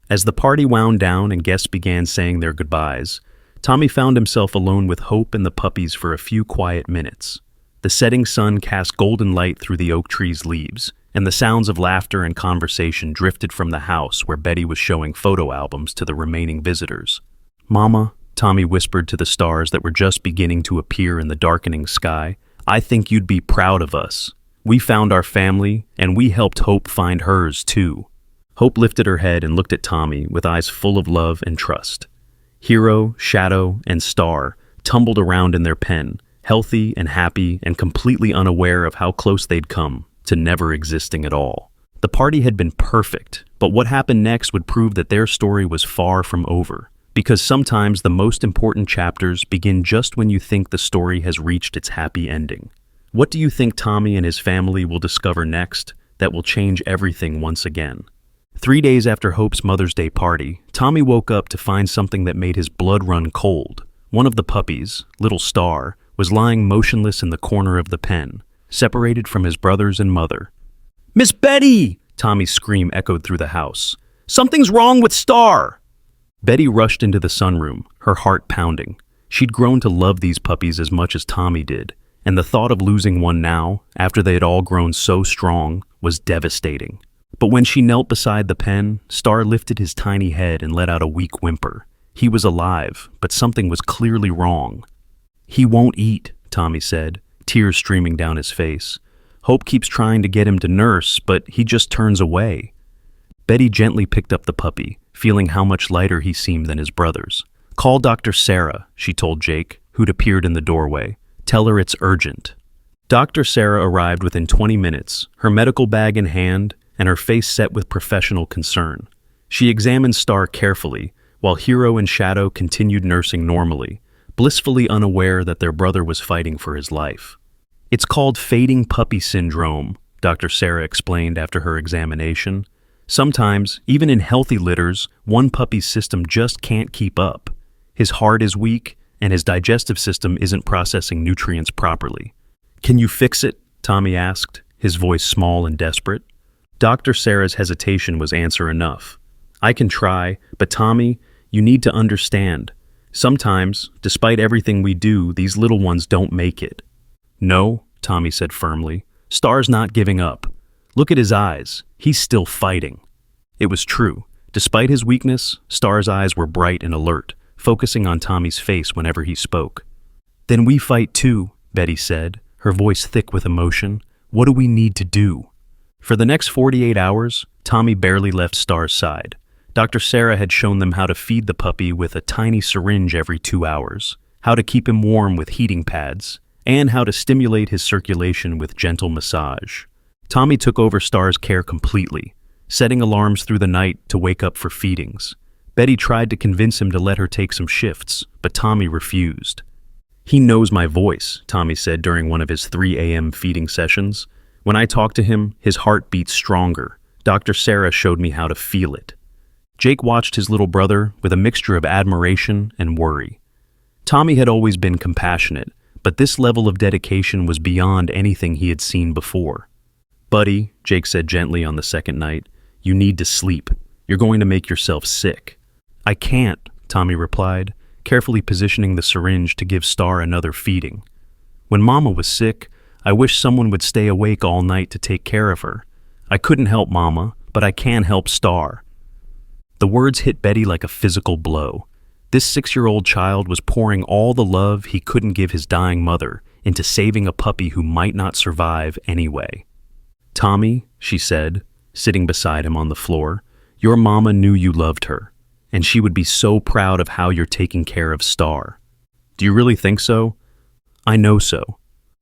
As the party wound down and guests began saying their goodbyes, Tommy found himself alone with Hope and the puppies for a few quiet minutes. The setting sun cast golden light through the oak tree's leaves, and the sounds of laughter and conversation drifted from the house where Betty was showing photo albums to the remaining visitors. "Mama," Tommy whispered to the stars that were just beginning to appear in the darkening sky, "I think you'd be proud of us. We found our family, and we helped Hope find hers too." Hope lifted her head and looked at Tommy with eyes full of love and trust. Hero, Shadow, and Star tumbled around in their pen, healthy and happy and completely unaware of how close they'd come to never existing at all. The party had been perfect, but what happened next would prove that their story was far from over. Because sometimes the most important chapters begin just when you think the story has reached its happy ending. What do you think Tommy and his family will discover next that will change everything once again? 3 days after Hope's Mother's Day party, Tommy woke up to find something that made his blood run cold. One of the puppies, little Star, was lying motionless in the corner of the pen, separated from his brothers and mother. "Miss Betty!" Tommy's scream echoed through the house. "Something's wrong with Star!" Betty rushed into the sunroom, her heart pounding. She'd grown to love these puppies as much as Tommy did, and the thought of losing one now, after they had all grown so strong, was devastating. But when she knelt beside the pen, Star lifted his tiny head and let out a weak whimper. He was alive, but something was clearly wrong. "He won't eat," Tommy said, tears streaming down his face. "Hope keeps trying to get him to nurse, but he just turns away." Betty gently picked up the puppy, feeling how much lighter he seemed than his brothers. "Call Dr. Sarah," she told Jake, who'd appeared in the doorway. "Tell her it's urgent." Dr. Sarah arrived within 20 minutes, her medical bag in hand and her face set with professional concern. She examined Star carefully, while Hero and Shadow continued nursing normally, blissfully unaware that their brother was fighting for his life. "It's called fading puppy syndrome," Dr. Sarah explained after her examination. "Sometimes, even in healthy litters, one puppy's system just can't keep up. His heart is weak, and his digestive system isn't processing nutrients properly." "Can you fix it?" Tommy asked, his voice small and desperate. Dr. Sarah's hesitation was answer enough. "I can try, but Tommy, you need to understand. Sometimes, despite everything we do, these little ones don't make it." "No," Tommy said firmly. "Star's not giving up. Look at his eyes. He's still fighting." It was true. Despite his weakness, Star's eyes were bright and alert, focusing on Tommy's face whenever he spoke. "Then we fight too," Betty said, her voice thick with emotion. "What do we need to do?" For the next 48 hours, Tommy barely left Star's side. Dr. Sarah had shown them how to feed the puppy with a tiny syringe every 2 hours, how to keep him warm with heating pads, and how to stimulate his circulation with gentle massage. Tommy took over Star's care completely, setting alarms through the night to wake up for feedings. Betty tried to convince him to let her take some shifts, but Tommy refused. "He knows my voice," Tommy said during one of his 3 a.m. feeding sessions. "When I talk to him, his heart beats stronger. Dr. Sarah showed me how to feel it." Jake watched his little brother with a mixture of admiration and worry. Tommy had always been compassionate, but this level of dedication was beyond anything he had seen before. "Buddy," Jake said gently on the second night, "you need to sleep. You're going to make yourself sick." "I can't," Tommy replied, carefully positioning the syringe to give Star another feeding. "When Mama was sick, I wish someone would stay awake all night to take care of her. I couldn't help Mama, but I can help Star." The words hit Betty like a physical blow. This 6-year-old child was pouring all the love he couldn't give his dying mother into saving a puppy who might not survive anyway. "Tommy," she said, sitting beside him on the floor, "your mama knew you loved her, and she would be so proud of how you're taking care of Star." "Do you really think so?" "I know so."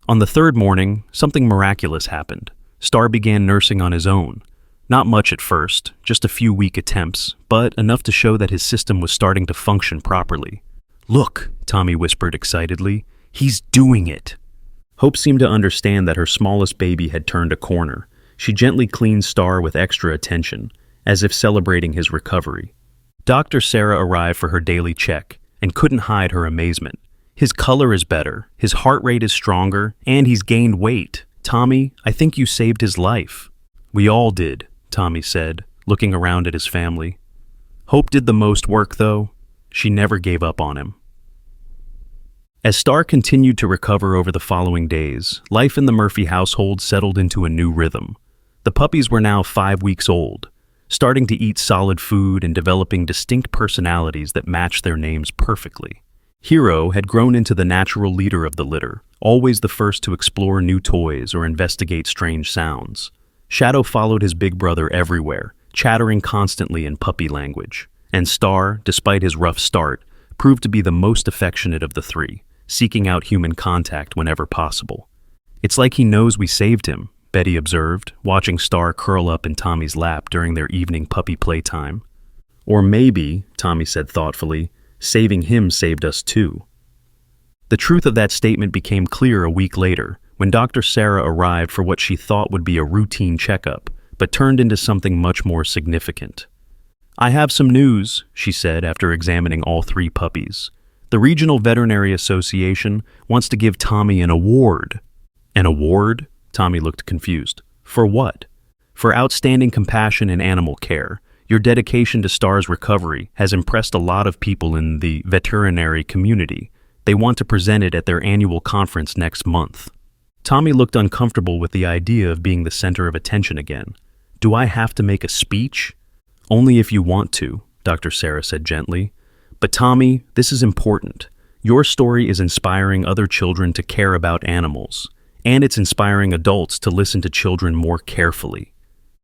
On the third morning, something miraculous happened. Star began nursing on his own. Not much at first, just a few weak attempts, but enough to show that his system was starting to function properly. "Look," Tommy whispered excitedly, "he's doing it." Hope seemed to understand that her smallest baby had turned a corner. She gently cleaned Star with extra attention, as if celebrating his recovery. Dr. Sarah arrived for her daily check and couldn't hide her amazement. "His color is better, his heart rate is stronger, and he's gained weight. Tommy, I think you saved his life." "We all did," Tommy said, looking around at his family. Hope did the most work, though. She never gave up on him. As Star continued to recover over the following days, life in the Murphy household settled into a new rhythm. The puppies were now 5 weeks old, starting to eat solid food and developing distinct personalities that matched their names perfectly. Hero had grown into the natural leader of the litter, always the first to explore new toys or investigate strange sounds. Shadow followed his big brother everywhere, chattering constantly in puppy language. And Star, despite his rough start, proved to be the most affectionate of the three, seeking out human contact whenever possible. "It's like he knows we saved him," Betty observed, watching Star curl up in Tommy's lap during their evening puppy playtime. "Or maybe," Tommy said thoughtfully, "saving him saved us too." The truth of that statement became clear a week later, when Dr. Sarah arrived for what she thought would be a routine checkup, but turned into something much more significant. "I have some news," she said after examining all 3 puppies. "The Regional Veterinary Association wants to give Tommy an award." "An award?" Tommy looked confused. "For what?" "For outstanding compassion in animal care. Your dedication to Star's recovery has impressed a lot of people in the veterinary community. They want to present it at their annual conference next month." Tommy looked uncomfortable with the idea of being the center of attention again. "Do I have to make a speech?" "Only if you want to," Dr. Sarah said gently. "But Tommy, this is important. Your story is inspiring other children to care about animals, and it's inspiring adults to listen to children more carefully."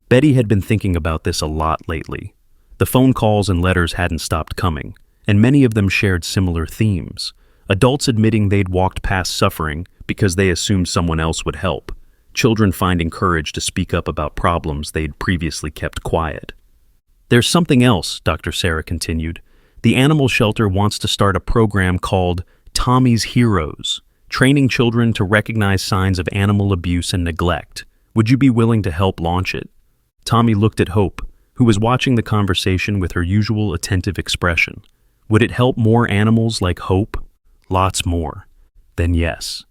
Betty had been thinking about this a lot lately. The phone calls and letters hadn't stopped coming, and many of them shared similar themes. Adults admitting they'd walked past suffering because they assumed someone else would help. Children finding courage to speak up about problems they'd previously kept quiet. There's something else, Dr. Sarah continued. The animal shelter wants to start a program called Tommy's Heroes, training children to recognize signs of animal abuse and neglect. Would you be willing to help launch it? Tommy looked at Hope, who was watching the conversation with her usual attentive expression. Would it help more animals like Hope? Lots more. Then yes.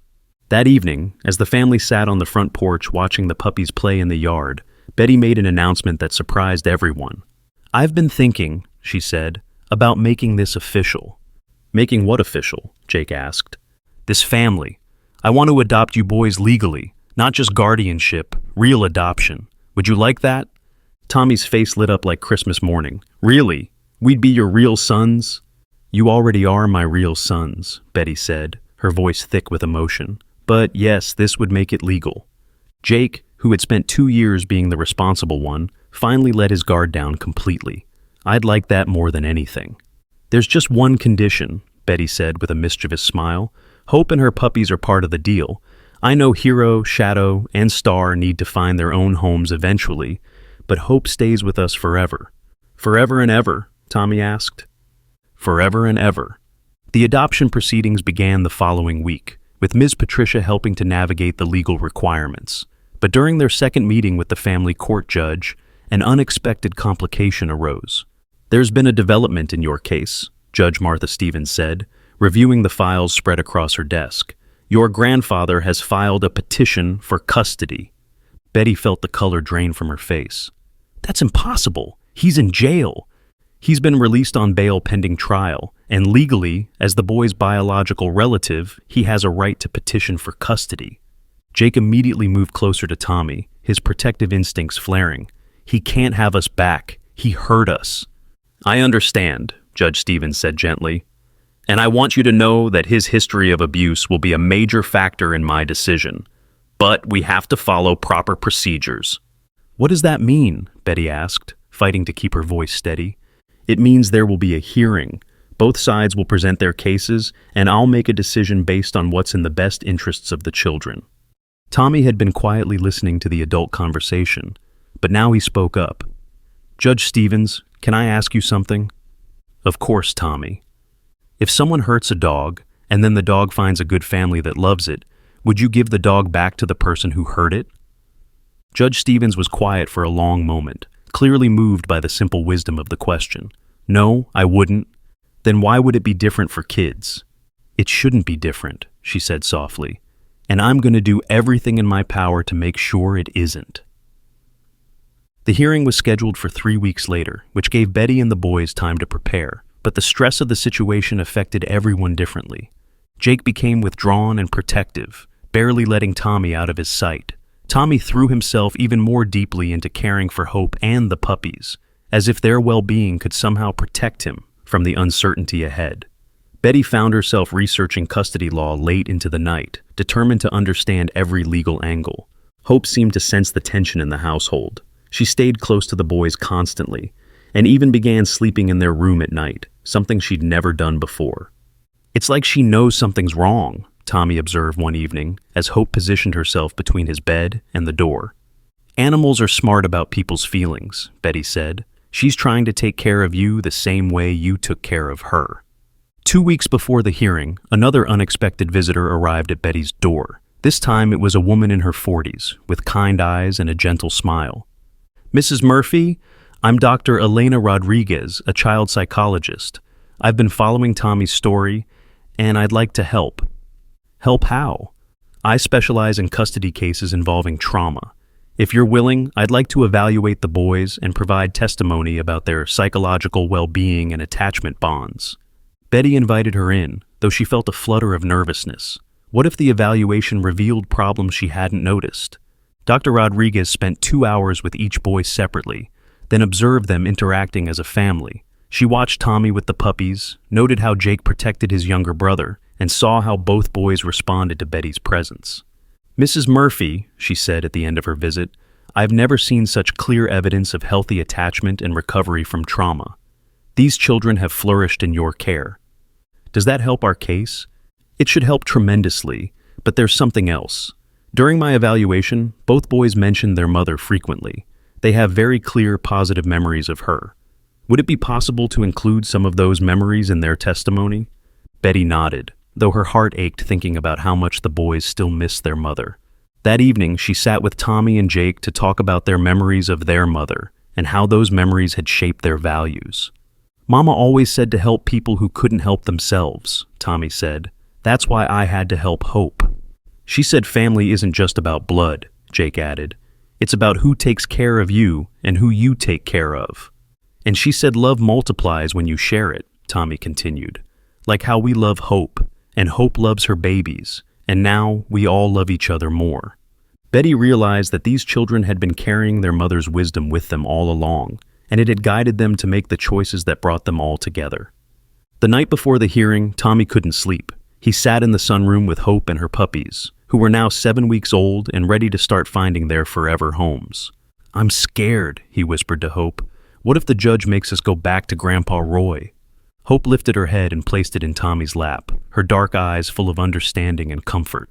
That evening, as the family sat on the front porch watching the puppies play in the yard, Betty made an announcement that surprised everyone. "I've been thinking," she said, "about making this official." "Making what official?" Jake asked. "This family. I want to adopt you boys legally, not just guardianship, real adoption. Would you like that?" Tommy's face lit up like Christmas morning. "Really? We'd be your real sons?" "You already are my real sons," Betty said, her voice thick with emotion. "But yes, this would make it legal." Jake, who had spent 2 years being the responsible one, finally let his guard down completely. "I'd like that more than anything." "There's just one condition," Betty said with a mischievous smile. "Hope and her puppies are part of the deal. I know Hero, Shadow, and Star need to find their own homes eventually, but Hope stays with us forever." "Forever and ever?" Tommy asked. "Forever and ever." The adoption proceedings began the following week, with Ms. Patricia helping to navigate the legal requirements. But during their second meeting with the family court judge, an unexpected complication arose. "There's been a development in your case," Judge Martha Stevens said, reviewing the files spread across her desk. "Your grandfather has filed a petition for custody." Betty felt the color drain from her face. "That's impossible. He's in jail." "He's been released on bail pending trial, and legally, as the boy's biological relative, he has a right to petition for custody." Jake immediately moved closer to Tommy, his protective instincts flaring. "He can't have us back. He hurt us." "I understand," Judge Stevens said gently. "And I want you to know that his history of abuse will be a major factor in my decision. But we have to follow proper procedures." "What does that mean?" Betty asked, fighting to keep her voice steady. "It means there will be a hearing. Both sides will present their cases, and I'll make a decision based on what's in the best interests of the children." Tommy had been quietly listening to the adult conversation, but now he spoke up. "Judge Stevens, can I ask you something?" "Of course, Tommy." "If someone hurts a dog, and then the dog finds a good family that loves it, would you give the dog back to the person who hurt it?" Judge Stevens was quiet for a long moment, clearly moved by the simple wisdom of the question. "No, I wouldn't." "Then why would it be different for kids?" "It shouldn't be different," she said softly, "and I'm going to do everything in my power to make sure it isn't." The hearing was scheduled for 3 weeks later, which gave Betty and the boys time to prepare, but the stress of the situation affected everyone differently. Jake became withdrawn and protective, barely letting Tommy out of his sight. Tommy threw himself even more deeply into caring for Hope and the puppies, as if their well-being could somehow protect him from the uncertainty ahead. Betty found herself researching custody law late into the night, determined to understand every legal angle. Hope seemed to sense the tension in the household. She stayed close to the boys constantly, and even began sleeping in their room at night, something she'd never done before. "It's like she knows something's wrong," Tommy observed one evening, as Hope positioned herself between his bed and the door. "Animals are smart about people's feelings," Betty said. "She's trying to take care of you the same way you took care of her." 2 weeks before the hearing, another unexpected visitor arrived at Betty's door. This time it was a woman in her 40s, with kind eyes and a gentle smile. "Mrs. Murphy, I'm Dr. Elena Rodriguez, a child psychologist. I've been following Tommy's story, and I'd like to help." "Help how?" "I specialize in custody cases involving trauma. If you're willing, I'd like to evaluate the boys and provide testimony about their psychological well-being and attachment bonds." Betty invited her in, though she felt a flutter of nervousness. What if the evaluation revealed problems she hadn't noticed? Dr. Rodriguez spent 2 hours with each boy separately, then observed them interacting as a family. She watched Tommy with the puppies, noted how Jake protected his younger brother, and saw how both boys responded to Betty's presence. "Mrs. Murphy," she said at the end of her visit, I've never seen such clear evidence of healthy attachment and recovery from trauma. These children have flourished in your care. Does that help our case? It should help tremendously, but there's something else. During my evaluation, both boys mentioned their mother frequently. They have very clear, positive memories of her. Would it be possible to include some of those memories in their testimony? Betty nodded, though her heart ached thinking about how much the boys still missed their mother. That evening, she sat with Tommy and Jake to talk about their memories of their mother and how those memories had shaped their values. "Mama always said to help people who couldn't help themselves," Tommy said. "That's why I had to help Hope." "She said family isn't just about blood," Jake added. "It's about who takes care of you and who you take care of." "And she said love multiplies when you share it," Tommy continued. "Like how we love Hope, and Hope loves her babies, and now we all love each other more." Betty realized that these children had been carrying their mother's wisdom with them all along, and it had guided them to make the choices that brought them all together. The night before the hearing, Tommy couldn't sleep. He sat in the sunroom with Hope and her puppies, who were now 7 weeks old and ready to start finding their forever homes. "I'm scared," he whispered to Hope. "What if the judge makes us go back to Grandpa Roy?" Hope lifted her head and placed it in Tommy's lap, her dark eyes full of understanding and comfort.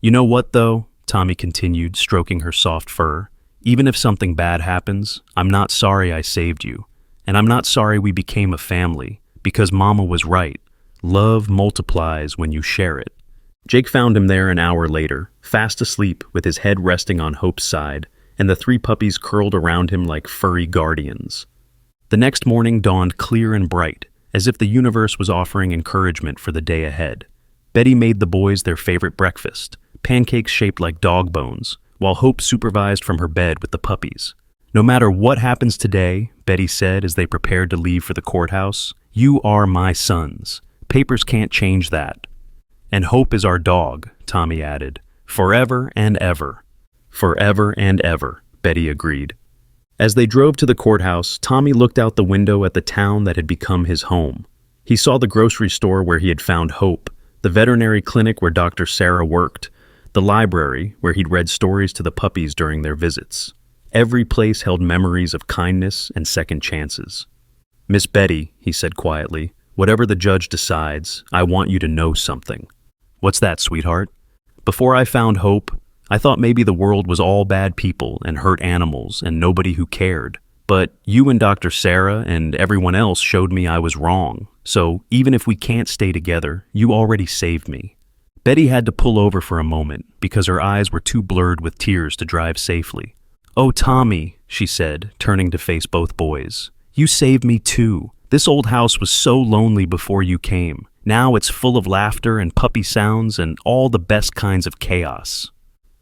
"You know what, though?" Tommy continued, stroking her soft fur. "Even if something bad happens, I'm not sorry I saved you. And I'm not sorry we became a family, because Mama was right. Love multiplies when you share it." Jake found him there an hour later, fast asleep with his head resting on Hope's side, and the 3 puppies curled around him like furry guardians. The next morning dawned clear and bright, as if the universe was offering encouragement for the day ahead. Betty made the boys their favorite breakfast, pancakes shaped like dog bones, while Hope supervised from her bed with the puppies. "No matter what happens today," Betty said as they prepared to leave for the courthouse, "you are my sons. Papers can't change that." "And Hope is our dog," Tommy added. "Forever and ever." "Forever and ever," Betty agreed. As they drove to the courthouse, Tommy looked out the window at the town that had become his home. He saw the grocery store where he had found Hope, the veterinary clinic where Dr. Sarah worked, the library where he'd read stories to the puppies during their visits. Every place held memories of kindness and second chances. "Miss Betty," he said quietly, "whatever the judge decides, I want you to know something." "What's that, sweetheart?" "Before I found Hope, I thought maybe the world was all bad people and hurt animals and nobody who cared. But you and Dr. Sarah and everyone else showed me I was wrong. So even if we can't stay together, you already saved me." Betty had to pull over for a moment because her eyes were too blurred with tears to drive safely. "Oh, Tommy," she said, turning to face both boys. "You saved me too. This old house was so lonely before you came. Now it's full of laughter and puppy sounds and all the best kinds of chaos."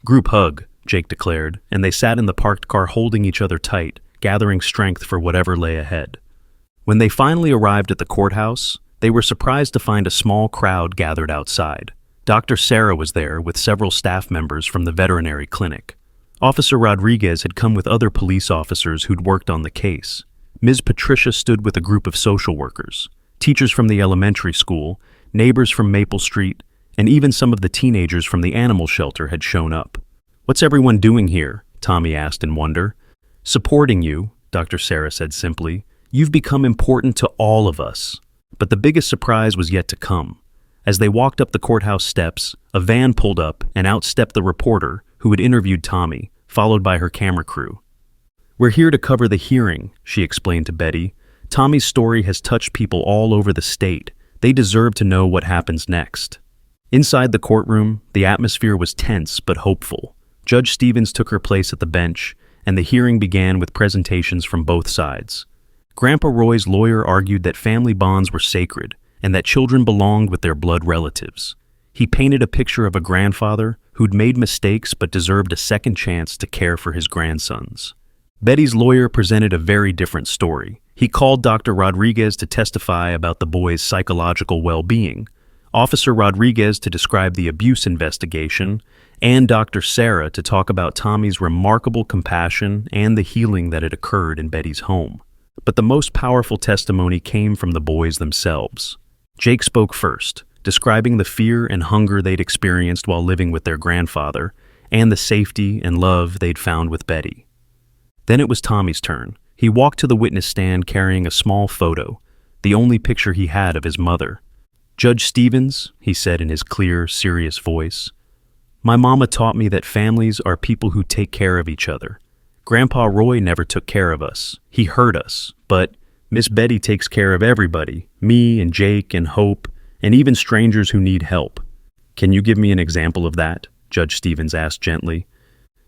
"Group hug," Jake declared, and they sat in the parked car holding each other tight, gathering strength for whatever lay ahead. When they finally arrived at the courthouse, they were surprised to find a small crowd gathered outside. Dr. Sarah was there with several staff members from the veterinary clinic. Officer Rodriguez had come with other police officers who'd worked on the case. Ms. Patricia stood with a group of social workers, teachers from the elementary school, neighbors from Maple Street, and even some of the teenagers from the animal shelter had shown up. "What's everyone doing here?" Tommy asked in wonder. "Supporting you," Dr. Sarah said simply. "You've become important to all of us." But the biggest surprise was yet to come. As they walked up the courthouse steps, a van pulled up and out stepped the reporter who had interviewed Tommy, followed by her camera crew. "We're here to cover the hearing," she explained to Betty. "Tommy's story has touched people all over the state. They deserve to know what happens next." Inside the courtroom, the atmosphere was tense but hopeful. Judge Stevens took her place at the bench, and the hearing began with presentations from both sides. Grandpa Roy's lawyer argued that family bonds were sacred and that children belonged with their blood relatives. He painted a picture of a grandfather who'd made mistakes but deserved a second chance to care for his grandsons. Betty's lawyer presented a very different story. He called Dr. Rodriguez to testify about the boy's psychological well-being, Officer Rodriguez to describe the abuse investigation, and Dr. Sarah to talk about Tommy's remarkable compassion and the healing that had occurred in Betty's home. But the most powerful testimony came from the boys themselves. Jake spoke first, describing the fear and hunger they'd experienced while living with their grandfather, and the safety and love they'd found with Betty. Then it was Tommy's turn. He walked to the witness stand carrying a small photo, the only picture he had of his mother. "Judge Stevens," he said in his clear, serious voice, "my mama taught me that families are people who take care of each other. Grandpa Roy never took care of us. He hurt us. But Miss Betty takes care of everybody, me and Jake and Hope, and even strangers who need help." "Can you give me an example of that?" Judge Stevens asked gently.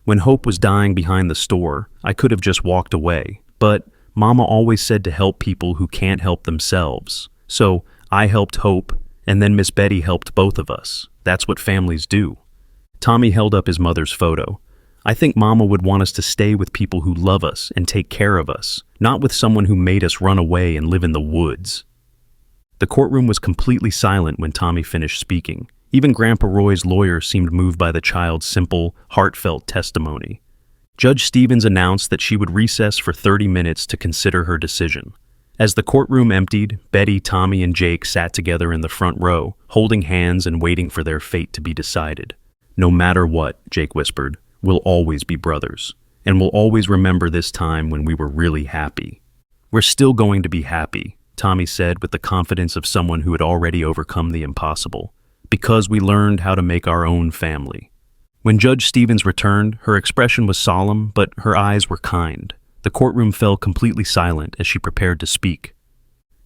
"When Hope was dying behind the store, I could have just walked away. But Mama always said to help people who can't help themselves. So I helped Hope, and then Miss Betty helped both of us. That's what families do." Tommy held up his mother's photo. "I think Mama would want us to stay with people who love us and take care of us, not with someone who made us run away and live in the woods." The courtroom was completely silent when Tommy finished speaking. Even Grandpa Roy's lawyer seemed moved by the child's simple, heartfelt testimony. Judge Stevens announced that she would recess for 30 minutes to consider her decision. As the courtroom emptied, Betty, Tommy, and Jake sat together in the front row, holding hands and waiting for their fate to be decided. "No matter what," Jake whispered, "we'll always be brothers, and we'll always remember this time when we were really happy." "We're still going to be happy," Tommy said with the confidence of someone who had already overcome the impossible, "because we learned how to make our own family." When Judge Stevens returned, her expression was solemn, but her eyes were kind. The courtroom fell completely silent as she prepared to speak.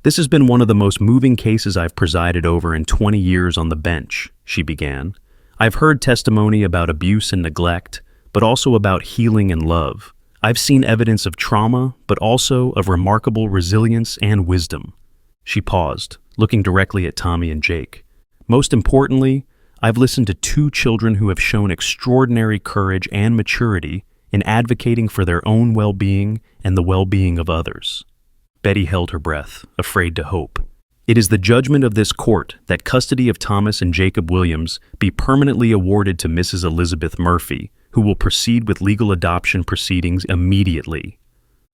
"This has been one of the most moving cases I've presided over in 20 years on the bench," she began. "I've heard testimony about abuse and neglect, but also about healing and love. I've seen evidence of trauma, but also of remarkable resilience and wisdom." She paused, looking directly at Tommy and Jake. "Most importantly, I've listened to two children who have shown extraordinary courage and maturity in advocating for their own well-being and the well-being of others." Betty held her breath, afraid to hope. "It is the judgment of this court that custody of Thomas and Jacob Williams be permanently awarded to Mrs. Elizabeth Murphy, who will proceed with legal adoption proceedings immediately."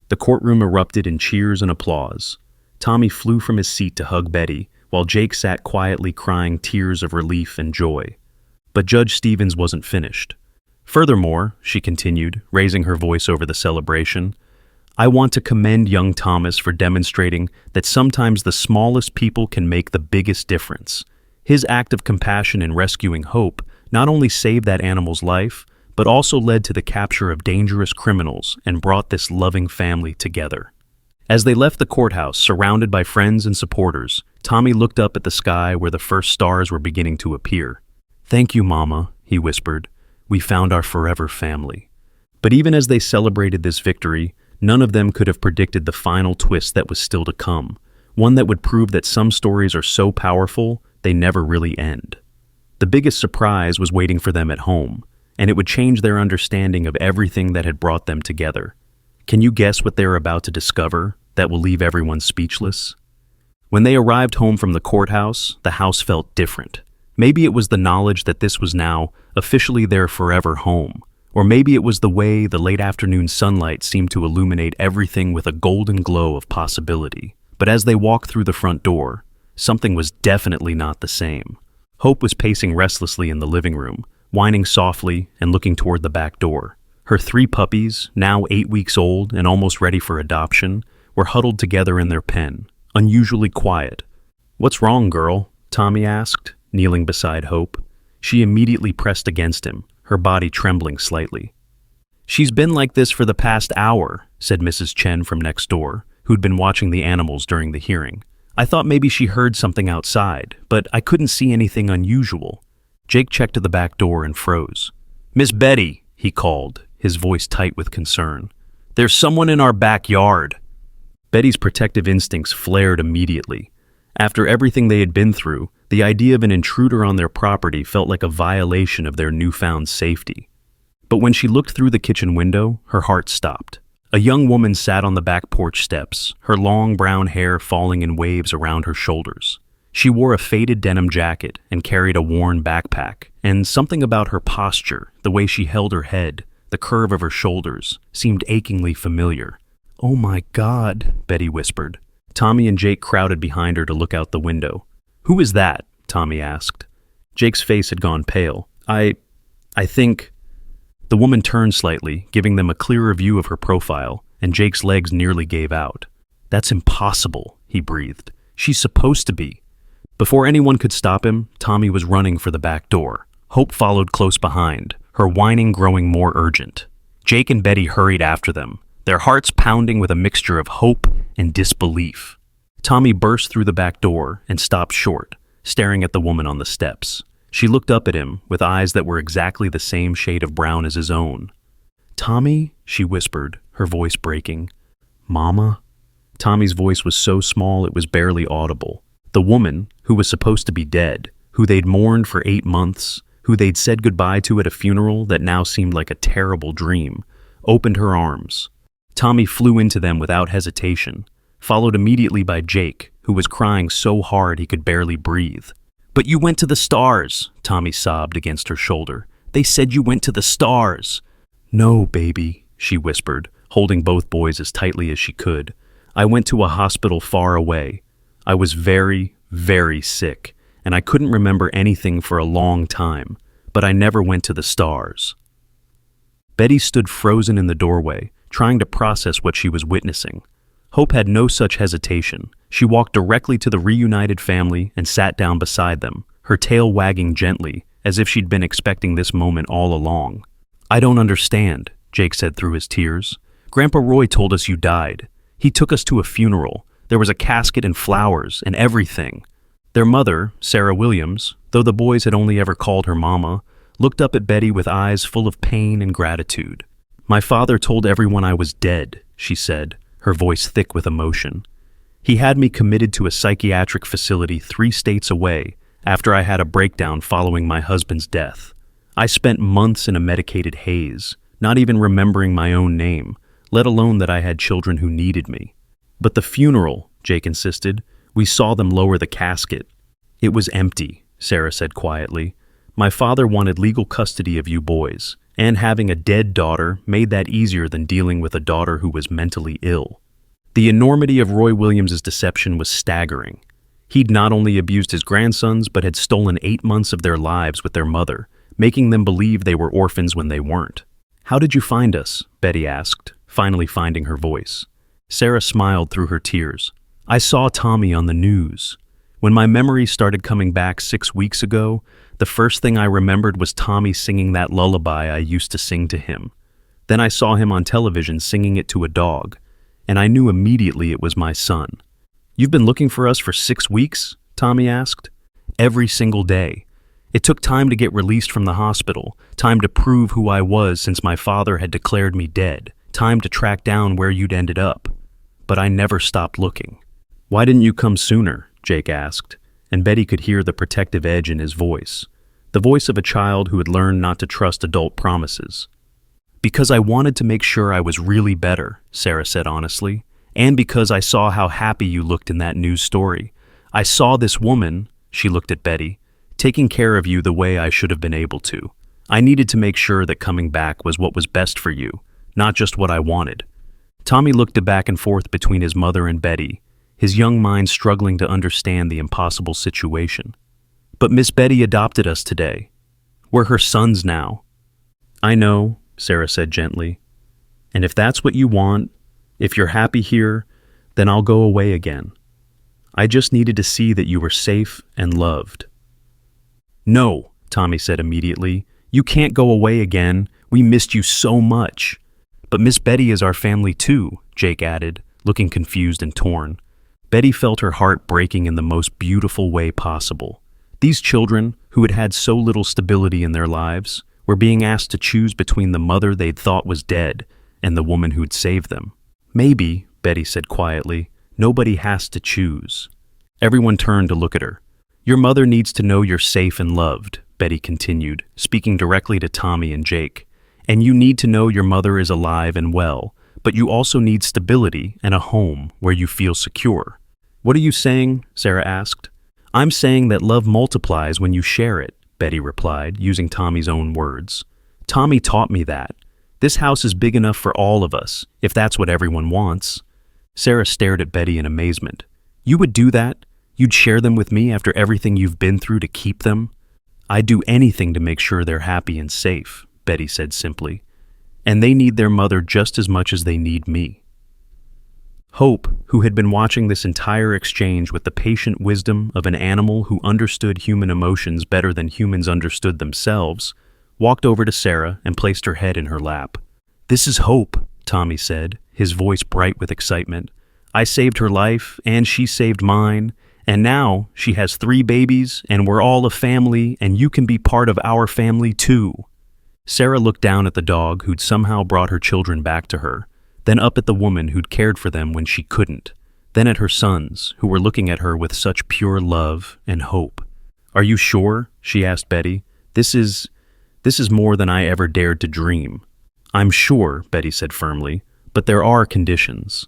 The courtroom erupted in cheers and applause. Tommy flew from his seat to hug Betty, while Jake sat quietly crying tears of relief and joy. But Judge Stevens wasn't finished. "Furthermore," she continued, raising her voice over the celebration, "I want to commend young Thomas for demonstrating that sometimes the smallest people can make the biggest difference. His act of compassion in rescuing Hope not only saved that animal's life, but also led to the capture of dangerous criminals and brought this loving family together." As they left the courthouse, surrounded by friends and supporters, Tommy looked up at the sky where the first stars were beginning to appear. "Thank you, Mama," he whispered. "We found our forever family." But even as they celebrated this victory, none of them could have predicted the final twist that was still to come, one that would prove that some stories are so powerful, they never really end. The biggest surprise was waiting for them at home, and it would change their understanding of everything that had brought them together. Can you guess what they were about to discover that will leave everyone speechless? When they arrived home from the courthouse, the house felt different. Maybe it was the knowledge that this was now officially their forever home, or maybe it was the way the late afternoon sunlight seemed to illuminate everything with a golden glow of possibility. But as they walked through the front door, something was definitely not the same. Hope was pacing restlessly in the living room, whining softly and looking toward the back door. Her 3 puppies, now 8 weeks old and almost ready for adoption, were huddled together in their pen, unusually quiet. "What's wrong, girl?" Tommy asked, kneeling beside Hope. She immediately pressed against him, her body trembling slightly. "She's been like this for the past hour," said Mrs. Chen from next door, who'd been watching the animals during the hearing. "I thought maybe she heard something outside, but I couldn't see anything unusual." Jake checked to the back door and froze. "Miss Betty," he called, his voice tight with concern. "There's someone in our backyard." Betty's protective instincts flared immediately. After everything they had been through, the idea of an intruder on their property felt like a violation of their newfound safety. But when she looked through the kitchen window, her heart stopped. A young woman sat on the back porch steps, her long brown hair falling in waves around her shoulders. She wore a faded denim jacket and carried a worn backpack, and something about her posture, the way she held her head, the curve of her shoulders, seemed achingly familiar. "Oh my God," Betty whispered. Tommy and Jake crowded behind her to look out the window. "Who is that?" Tommy asked. Jake's face had gone pale. I think..." The woman turned slightly, giving them a clearer view of her profile, and Jake's legs nearly gave out. "That's impossible," he breathed. "She's supposed to be." Before anyone could stop him, Tommy was running for the back door. Hope followed close behind, her whining growing more urgent. Jake and Betty hurried after them, their hearts pounding with a mixture of hope and disbelief. Tommy burst through the back door and stopped short, staring at the woman on the steps. She looked up at him with eyes that were exactly the same shade of brown as his own. "Tommy?" she whispered, her voice breaking. "Mama?" Tommy's voice was so small it was barely audible. The woman, who was supposed to be dead, who they'd mourned for 8 months, who they'd said goodbye to at a funeral that now seemed like a terrible dream, opened her arms. Tommy flew into them without hesitation, followed immediately by Jake, who was crying so hard he could barely breathe. "But you went to the stars," Tommy sobbed against her shoulder. "They said you went to the stars." "No, baby," she whispered, holding both boys as tightly as she could. "I went to a hospital far away. I was very, very sick, and I couldn't remember anything for a long time, but I never went to the stars." Betty stood frozen in the doorway, trying to process what she was witnessing. Hope had no such hesitation. She walked directly to the reunited family and sat down beside them, her tail wagging gently, as if she'd been expecting this moment all along. "I don't understand," Jake said through his tears. "Grandpa Roy told us you died. He took us to a funeral. There was a casket and flowers and everything." Their mother, Sarah Williams, though the boys had only ever called her Mama, looked up at Betty with eyes full of pain and gratitude. "My father told everyone I was dead," she said, her voice thick with emotion. "He had me committed to a psychiatric facility 3 states away after I had a breakdown following my husband's death. I spent months in a medicated haze, not even remembering my own name, let alone that I had children who needed me. But the funeral," Jake insisted, "we saw them lower the casket." "It was empty," Sarah said quietly. "My father wanted legal custody of you boys, and having a dead daughter made that easier than dealing with a daughter who was mentally ill." The enormity of Roy Williams' deception was staggering. He'd not only abused his grandsons, but had stolen 8 months of their lives with their mother, making them believe they were orphans when they weren't. "How did you find us?" Betty asked, finally finding her voice. Sarah smiled through her tears. "I saw Tommy on the news. When my memories started coming back 6 weeks ago, the first thing I remembered was Tommy singing that lullaby I used to sing to him. Then I saw him on television singing it to a dog, and I knew immediately it was my son." "You've been looking for us for 6 weeks?" Tommy asked. "Every single day. It took time to get released from the hospital, time to prove who I was since my father had declared me dead, time to track down where you'd ended up. But I never stopped looking." "Why didn't you come sooner?" Jake asked, and Betty could hear the protective edge in his voice, the voice of a child who had learned not to trust adult promises. "Because I wanted to make sure I was really better," Sarah said honestly, "and because I saw how happy you looked in that news story. I saw this woman," she looked at Betty, "taking care of you the way I should have been able to. I needed to make sure that coming back was what was best for you, not just what I wanted." Tommy looked back and forth between his mother and Betty, his young mind struggling to understand the impossible situation. "But Miss Betty adopted us today. We're her sons now." "I know," Sarah said gently. "And if that's what you want, if you're happy here, then I'll go away again. I just needed to see that you were safe and loved." "No," Tommy said immediately. "You can't go away again. We missed you so much." "But Miss Betty is our family too," Jake added, looking confused and torn. Betty felt her heart breaking in the most beautiful way possible. These children, who had had so little stability in their lives, were being asked to choose between the mother they'd thought was dead and the woman who'd saved them. "Maybe," Betty said quietly, "nobody has to choose." Everyone turned to look at her. "Your mother needs to know you're safe and loved," Betty continued, speaking directly to Tommy and Jake. "And you need to know your mother is alive and well, but you also need stability and a home where you feel secure." "What are you saying?" Sarah asked. "I'm saying that love multiplies when you share it," Betty replied, using Tommy's own words. "Tommy taught me that. This house is big enough for all of us, if that's what everyone wants." Sarah stared at Betty in amazement. "You would do that? You'd share them with me after everything you've been through to keep them?" "I'd do anything to make sure they're happy and safe," Betty said simply. And they need their mother just as much as they need me. Hope, who had been watching this entire exchange with the patient wisdom of an animal who understood human emotions better than humans understood themselves, walked over to Sarah and placed her head in her lap. "This is Hope," Tommy said, his voice bright with excitement. "I saved her life, and she saved mine, and now she has 3 babies, and we're all a family, and you can be part of our family too." Sarah looked down at the dog who'd somehow brought her children back to her, then up at the woman who'd cared for them when she couldn't, then at her sons, who were looking at her with such pure love and hope. "Are you sure?" she asked Betty. This is more than I ever dared to dream." "I'm sure," Betty said firmly, "but there are conditions."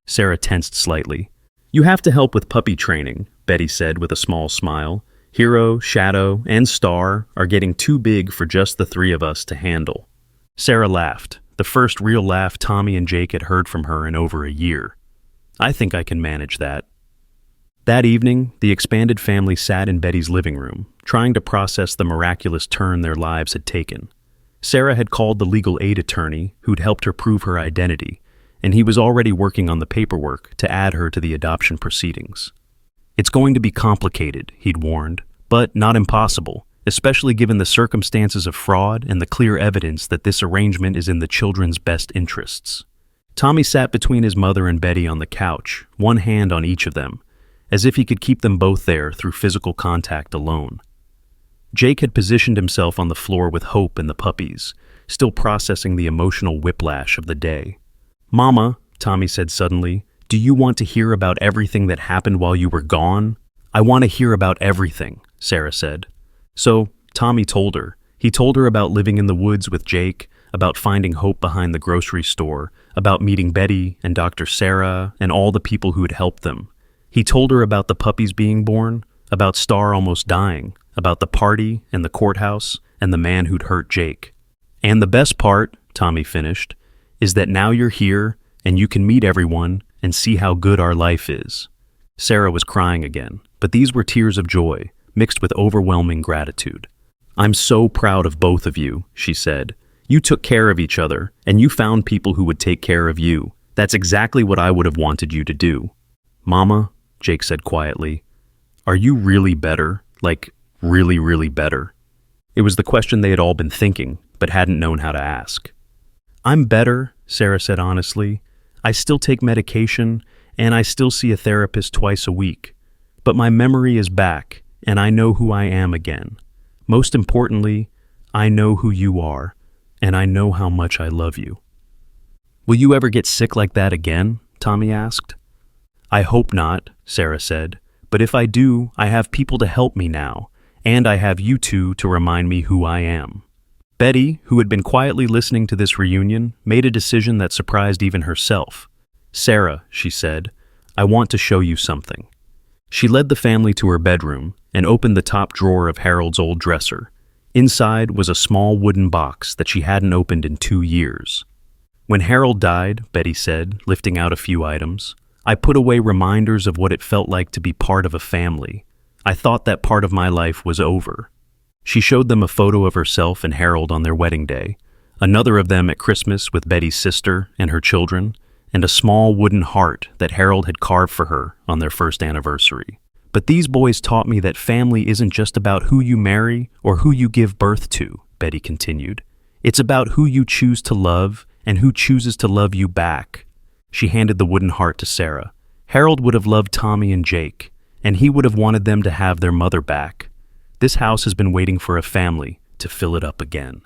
Sarah tensed slightly. "You have to help with puppy training," Betty said with a small smile. "Hero, Shadow, and Star are getting too big for just the 3 of us to handle." Sarah laughed, the first real laugh Tommy and Jake had heard from her in over a year. "I think I can manage that." That evening, the expanded family sat in Betty's living room, trying to process the miraculous turn their lives had taken. Sarah had called the legal aid attorney who'd helped her prove her identity, and he was already working on the paperwork to add her to the adoption proceedings. "It's going to be complicated," he'd warned, "but not impossible, especially given the circumstances of fraud and the clear evidence that this arrangement is in the children's best interests." Tommy sat between his mother and Betty on the couch, one hand on each of them, as if he could keep them both there through physical contact alone. Jake had positioned himself on the floor with Hope and the puppies, still processing the emotional whiplash of the day. "Mama," Tommy said suddenly, "do you want to hear about everything that happened while you were gone?" "I want to hear about everything," Sarah said. So Tommy told her. He told her about living in the woods with Jake, about finding Hope behind the grocery store, about meeting Betty and Dr. Sarah and all the people who had helped them. He told her about the puppies being born, about Star almost dying, about the party and the courthouse and the man who'd hurt Jake. "And the best part," Tommy finished, "is that now you're here and you can meet everyone and see how good our life is." Sarah was crying again, but these were tears of joy, mixed with overwhelming gratitude. "I'm so proud of both of you," she said. "You took care of each other, and you found people who would take care of you. That's exactly what I would have wanted you to do." "Mama," Jake said quietly, "are you really better? Like, really, really better?" It was the question they had all been thinking, but hadn't known how to ask. "I'm better," Sarah said honestly. "I still take medication, and I still see a therapist twice a week. But my memory is back, and I know who I am again. Most importantly, I know who you are, and I know how much I love you." "Will you ever get sick like that again?" Tommy asked. "I hope not," Sarah said. "But if I do, I have people to help me now, and I have you two to remind me who I am." Betty, who had been quietly listening to this reunion, made a decision that surprised even herself. "Sarah," she said, "I want to show you something." She led the family to her bedroom and opened the top drawer of Harold's old dresser. Inside was a small wooden box that she hadn't opened in 2 years. "When Harold died," Betty said, lifting out a few items, "I put away reminders of what it felt like to be part of a family. I thought that part of my life was over." She showed them a photo of herself and Harold on their wedding day, another of them at Christmas with Betty's sister and her children, and a small wooden heart that Harold had carved for her on their first anniversary. "But these boys taught me that family isn't just about who you marry or who you give birth to," Betty continued. "It's about who you choose to love and who chooses to love you back." She handed the wooden heart to Sarah. "Harold would have loved Tommy and Jake, and he would have wanted them to have their mother back. This house has been waiting for a family to fill it up again."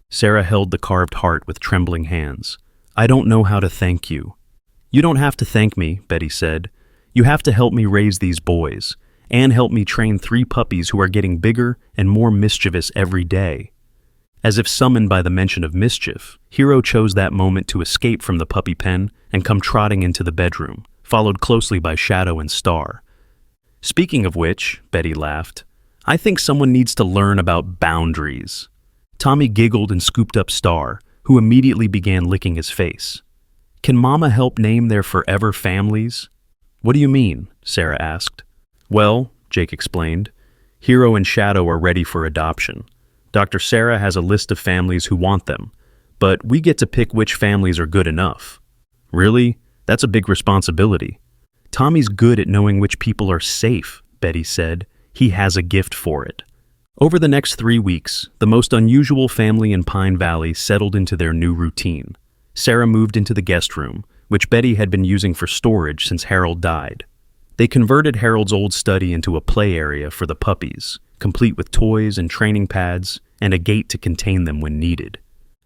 Sarah held the carved heart with trembling hands. "I don't know how to thank you." "You don't have to thank me," Betty said. "You have to help me raise these boys, and help me train 3 puppies who are getting bigger and more mischievous every day." As if summoned by the mention of mischief, Hero chose that moment to escape from the puppy pen and come trotting into the bedroom, followed closely by Shadow and Star. "Speaking of which," Betty laughed, "I think someone needs to learn about boundaries." Tommy giggled and scooped up Star, who immediately began licking his face. "Can Mama help name their forever families?" "What do you mean?" Sarah asked. "Well," Jake explained, "Hero and Shadow are ready for adoption. Dr. Sarah has a list of families who want them, but we get to pick which families are good enough. Really? That's a big responsibility. Tommy's good at knowing which people are safe, Betty said. He has a gift for it. Over the next 3 weeks, the most unusual family in Pine Valley settled into their new routine. Sarah moved into the guest room, which Betty had been using for storage since Harold died. They converted Harold's old study into a play area for the puppies, complete with toys and training pads, and a gate to contain them when needed.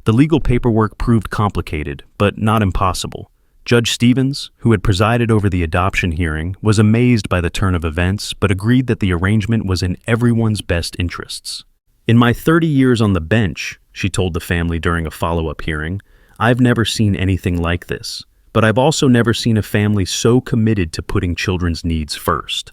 The legal paperwork proved complicated, but not impossible. Judge Stevens, who had presided over the adoption hearing, was amazed by the turn of events, but agreed that the arrangement was in everyone's best interests. "In my 30 years on the bench," she told the family during a follow-up hearing, "I've never seen anything like this, but I've also never seen a family so committed to putting children's needs first."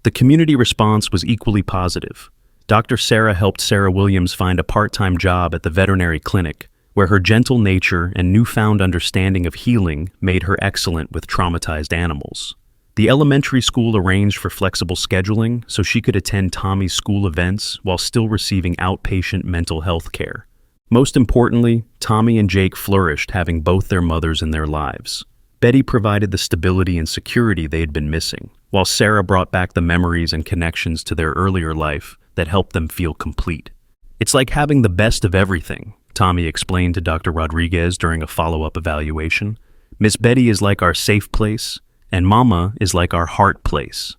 The community response was equally positive. Dr. Sarah helped Sarah Williams find a part-time job at the veterinary clinic, where her gentle nature and newfound understanding of healing made her excellent with traumatized animals. The elementary school arranged for flexible scheduling so she could attend Tommy's school events while still receiving outpatient mental health care. Most importantly, Tommy and Jake flourished, having both their mothers in their lives. Betty provided the stability and security they had been missing, while Sarah brought back the memories and connections to their earlier life that helped them feel complete. "It's like having the best of everything," Tommy explained to Dr. Rodriguez during a follow-up evaluation. "Miss Betty is like our safe place, and Mama is like our heart place."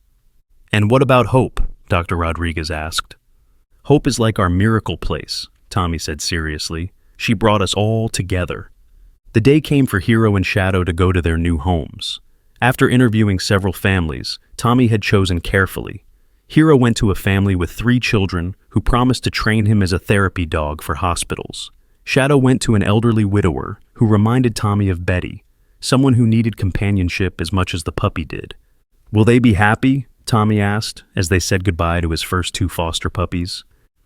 "And what about Hope?" Dr. Rodriguez asked. "Hope is like our miracle place," Tommy said seriously. "She brought us all together." The day came for Hero and Shadow to go to their new homes. After interviewing several families, Tommy had chosen carefully. Hero went to a family with 3 children who promised to train him as a therapy dog for hospitals. Shadow went to an elderly widower who reminded Tommy of Betty, someone who needed companionship as much as the puppy did. "Will they be happy?" Tommy asked as they said goodbye to his first 2 foster puppies.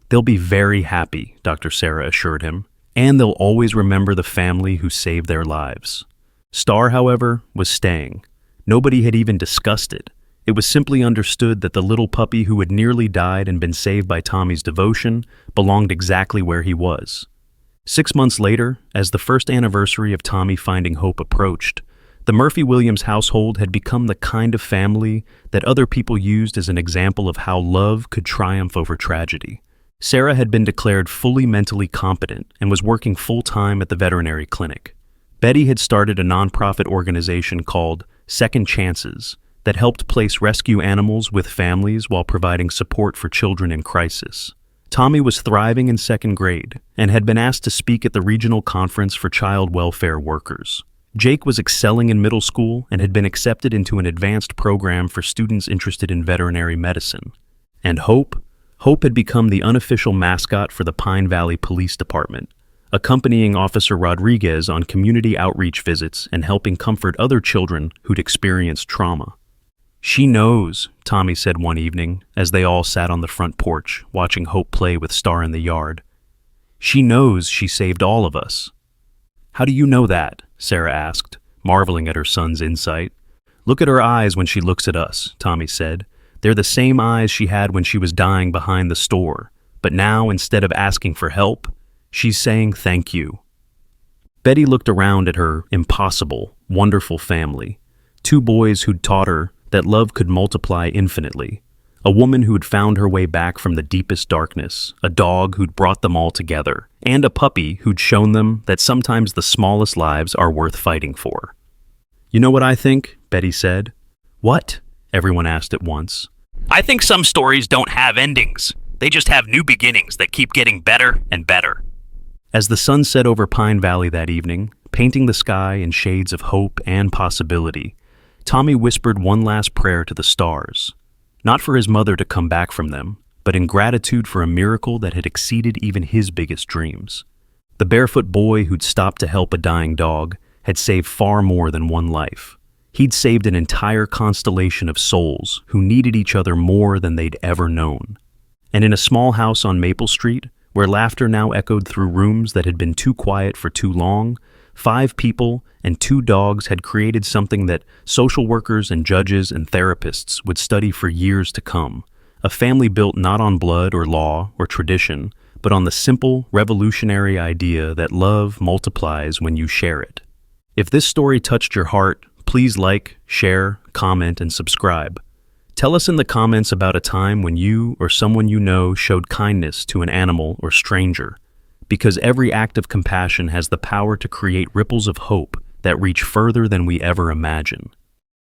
"They'll be very happy," Dr. Sarah assured him, "and they'll always remember the family who saved their lives." Star, however, was staying. Nobody had even discussed it. It was simply understood that the little puppy who had nearly died and been saved by Tommy's devotion belonged exactly where he was. 6 months later, as the first anniversary of Tommy finding Hope approached, the Murphy-Williams household had become the kind of family that other people used as an example of how love could triumph over tragedy. Sarah had been declared fully mentally competent and was working full-time at the veterinary clinic. Betty had started a nonprofit organization called Second Chances that helped place rescue animals with families while providing support for children in crisis. Tommy was thriving in 2nd grade and had been asked to speak at the regional conference for child welfare workers. Jake was excelling in middle school and had been accepted into an advanced program for students interested in veterinary medicine. And Hope had become the unofficial mascot for the Pine Valley Police Department, accompanying Officer Rodriguez on community outreach visits and helping comfort other children who'd experienced trauma. "She knows," Tommy said one evening as they all sat on the front porch watching Hope play with Star in the yard. "She knows she saved all of us." "How do you know that?" Sarah asked, marveling at her son's insight. "Look at her eyes when she looks at us," Tommy said. "They're the same eyes she had when she was dying behind the store, but now instead of asking for help, she's saying thank you." Betty looked around at her impossible, wonderful family. 2 boys who'd taught her that love could multiply infinitely, a woman who'd found her way back from the deepest darkness, a dog who'd brought them all together, and a puppy who'd shown them that sometimes the smallest lives are worth fighting for. "You know what I think?" Betty said. "What?" everyone asked at once. "I think some stories don't have endings. They just have new beginnings that keep getting better and better." As the sun set over Pine Valley that evening, painting the sky in shades of hope and possibility, Tommy whispered one last prayer to the stars, not for his mother to come back from them, but in gratitude for a miracle that had exceeded even his biggest dreams. The barefoot boy who'd stopped to help a dying dog had saved far more than one life. He'd saved an entire constellation of souls who needed each other more than they'd ever known. And in a small house on Maple Street, where laughter now echoed through rooms that had been too quiet for too long, 5 people and 2 dogs had created something that social workers and judges and therapists would study for years to come, a family built not on blood or law or tradition, but on the simple, revolutionary idea that love multiplies when you share it. If this story touched your heart, please like, share, comment, and subscribe. Tell us in the comments about a time when you or someone you know showed kindness to an animal or stranger, because every act of compassion has the power to create ripples of hope that reach further than we ever imagine.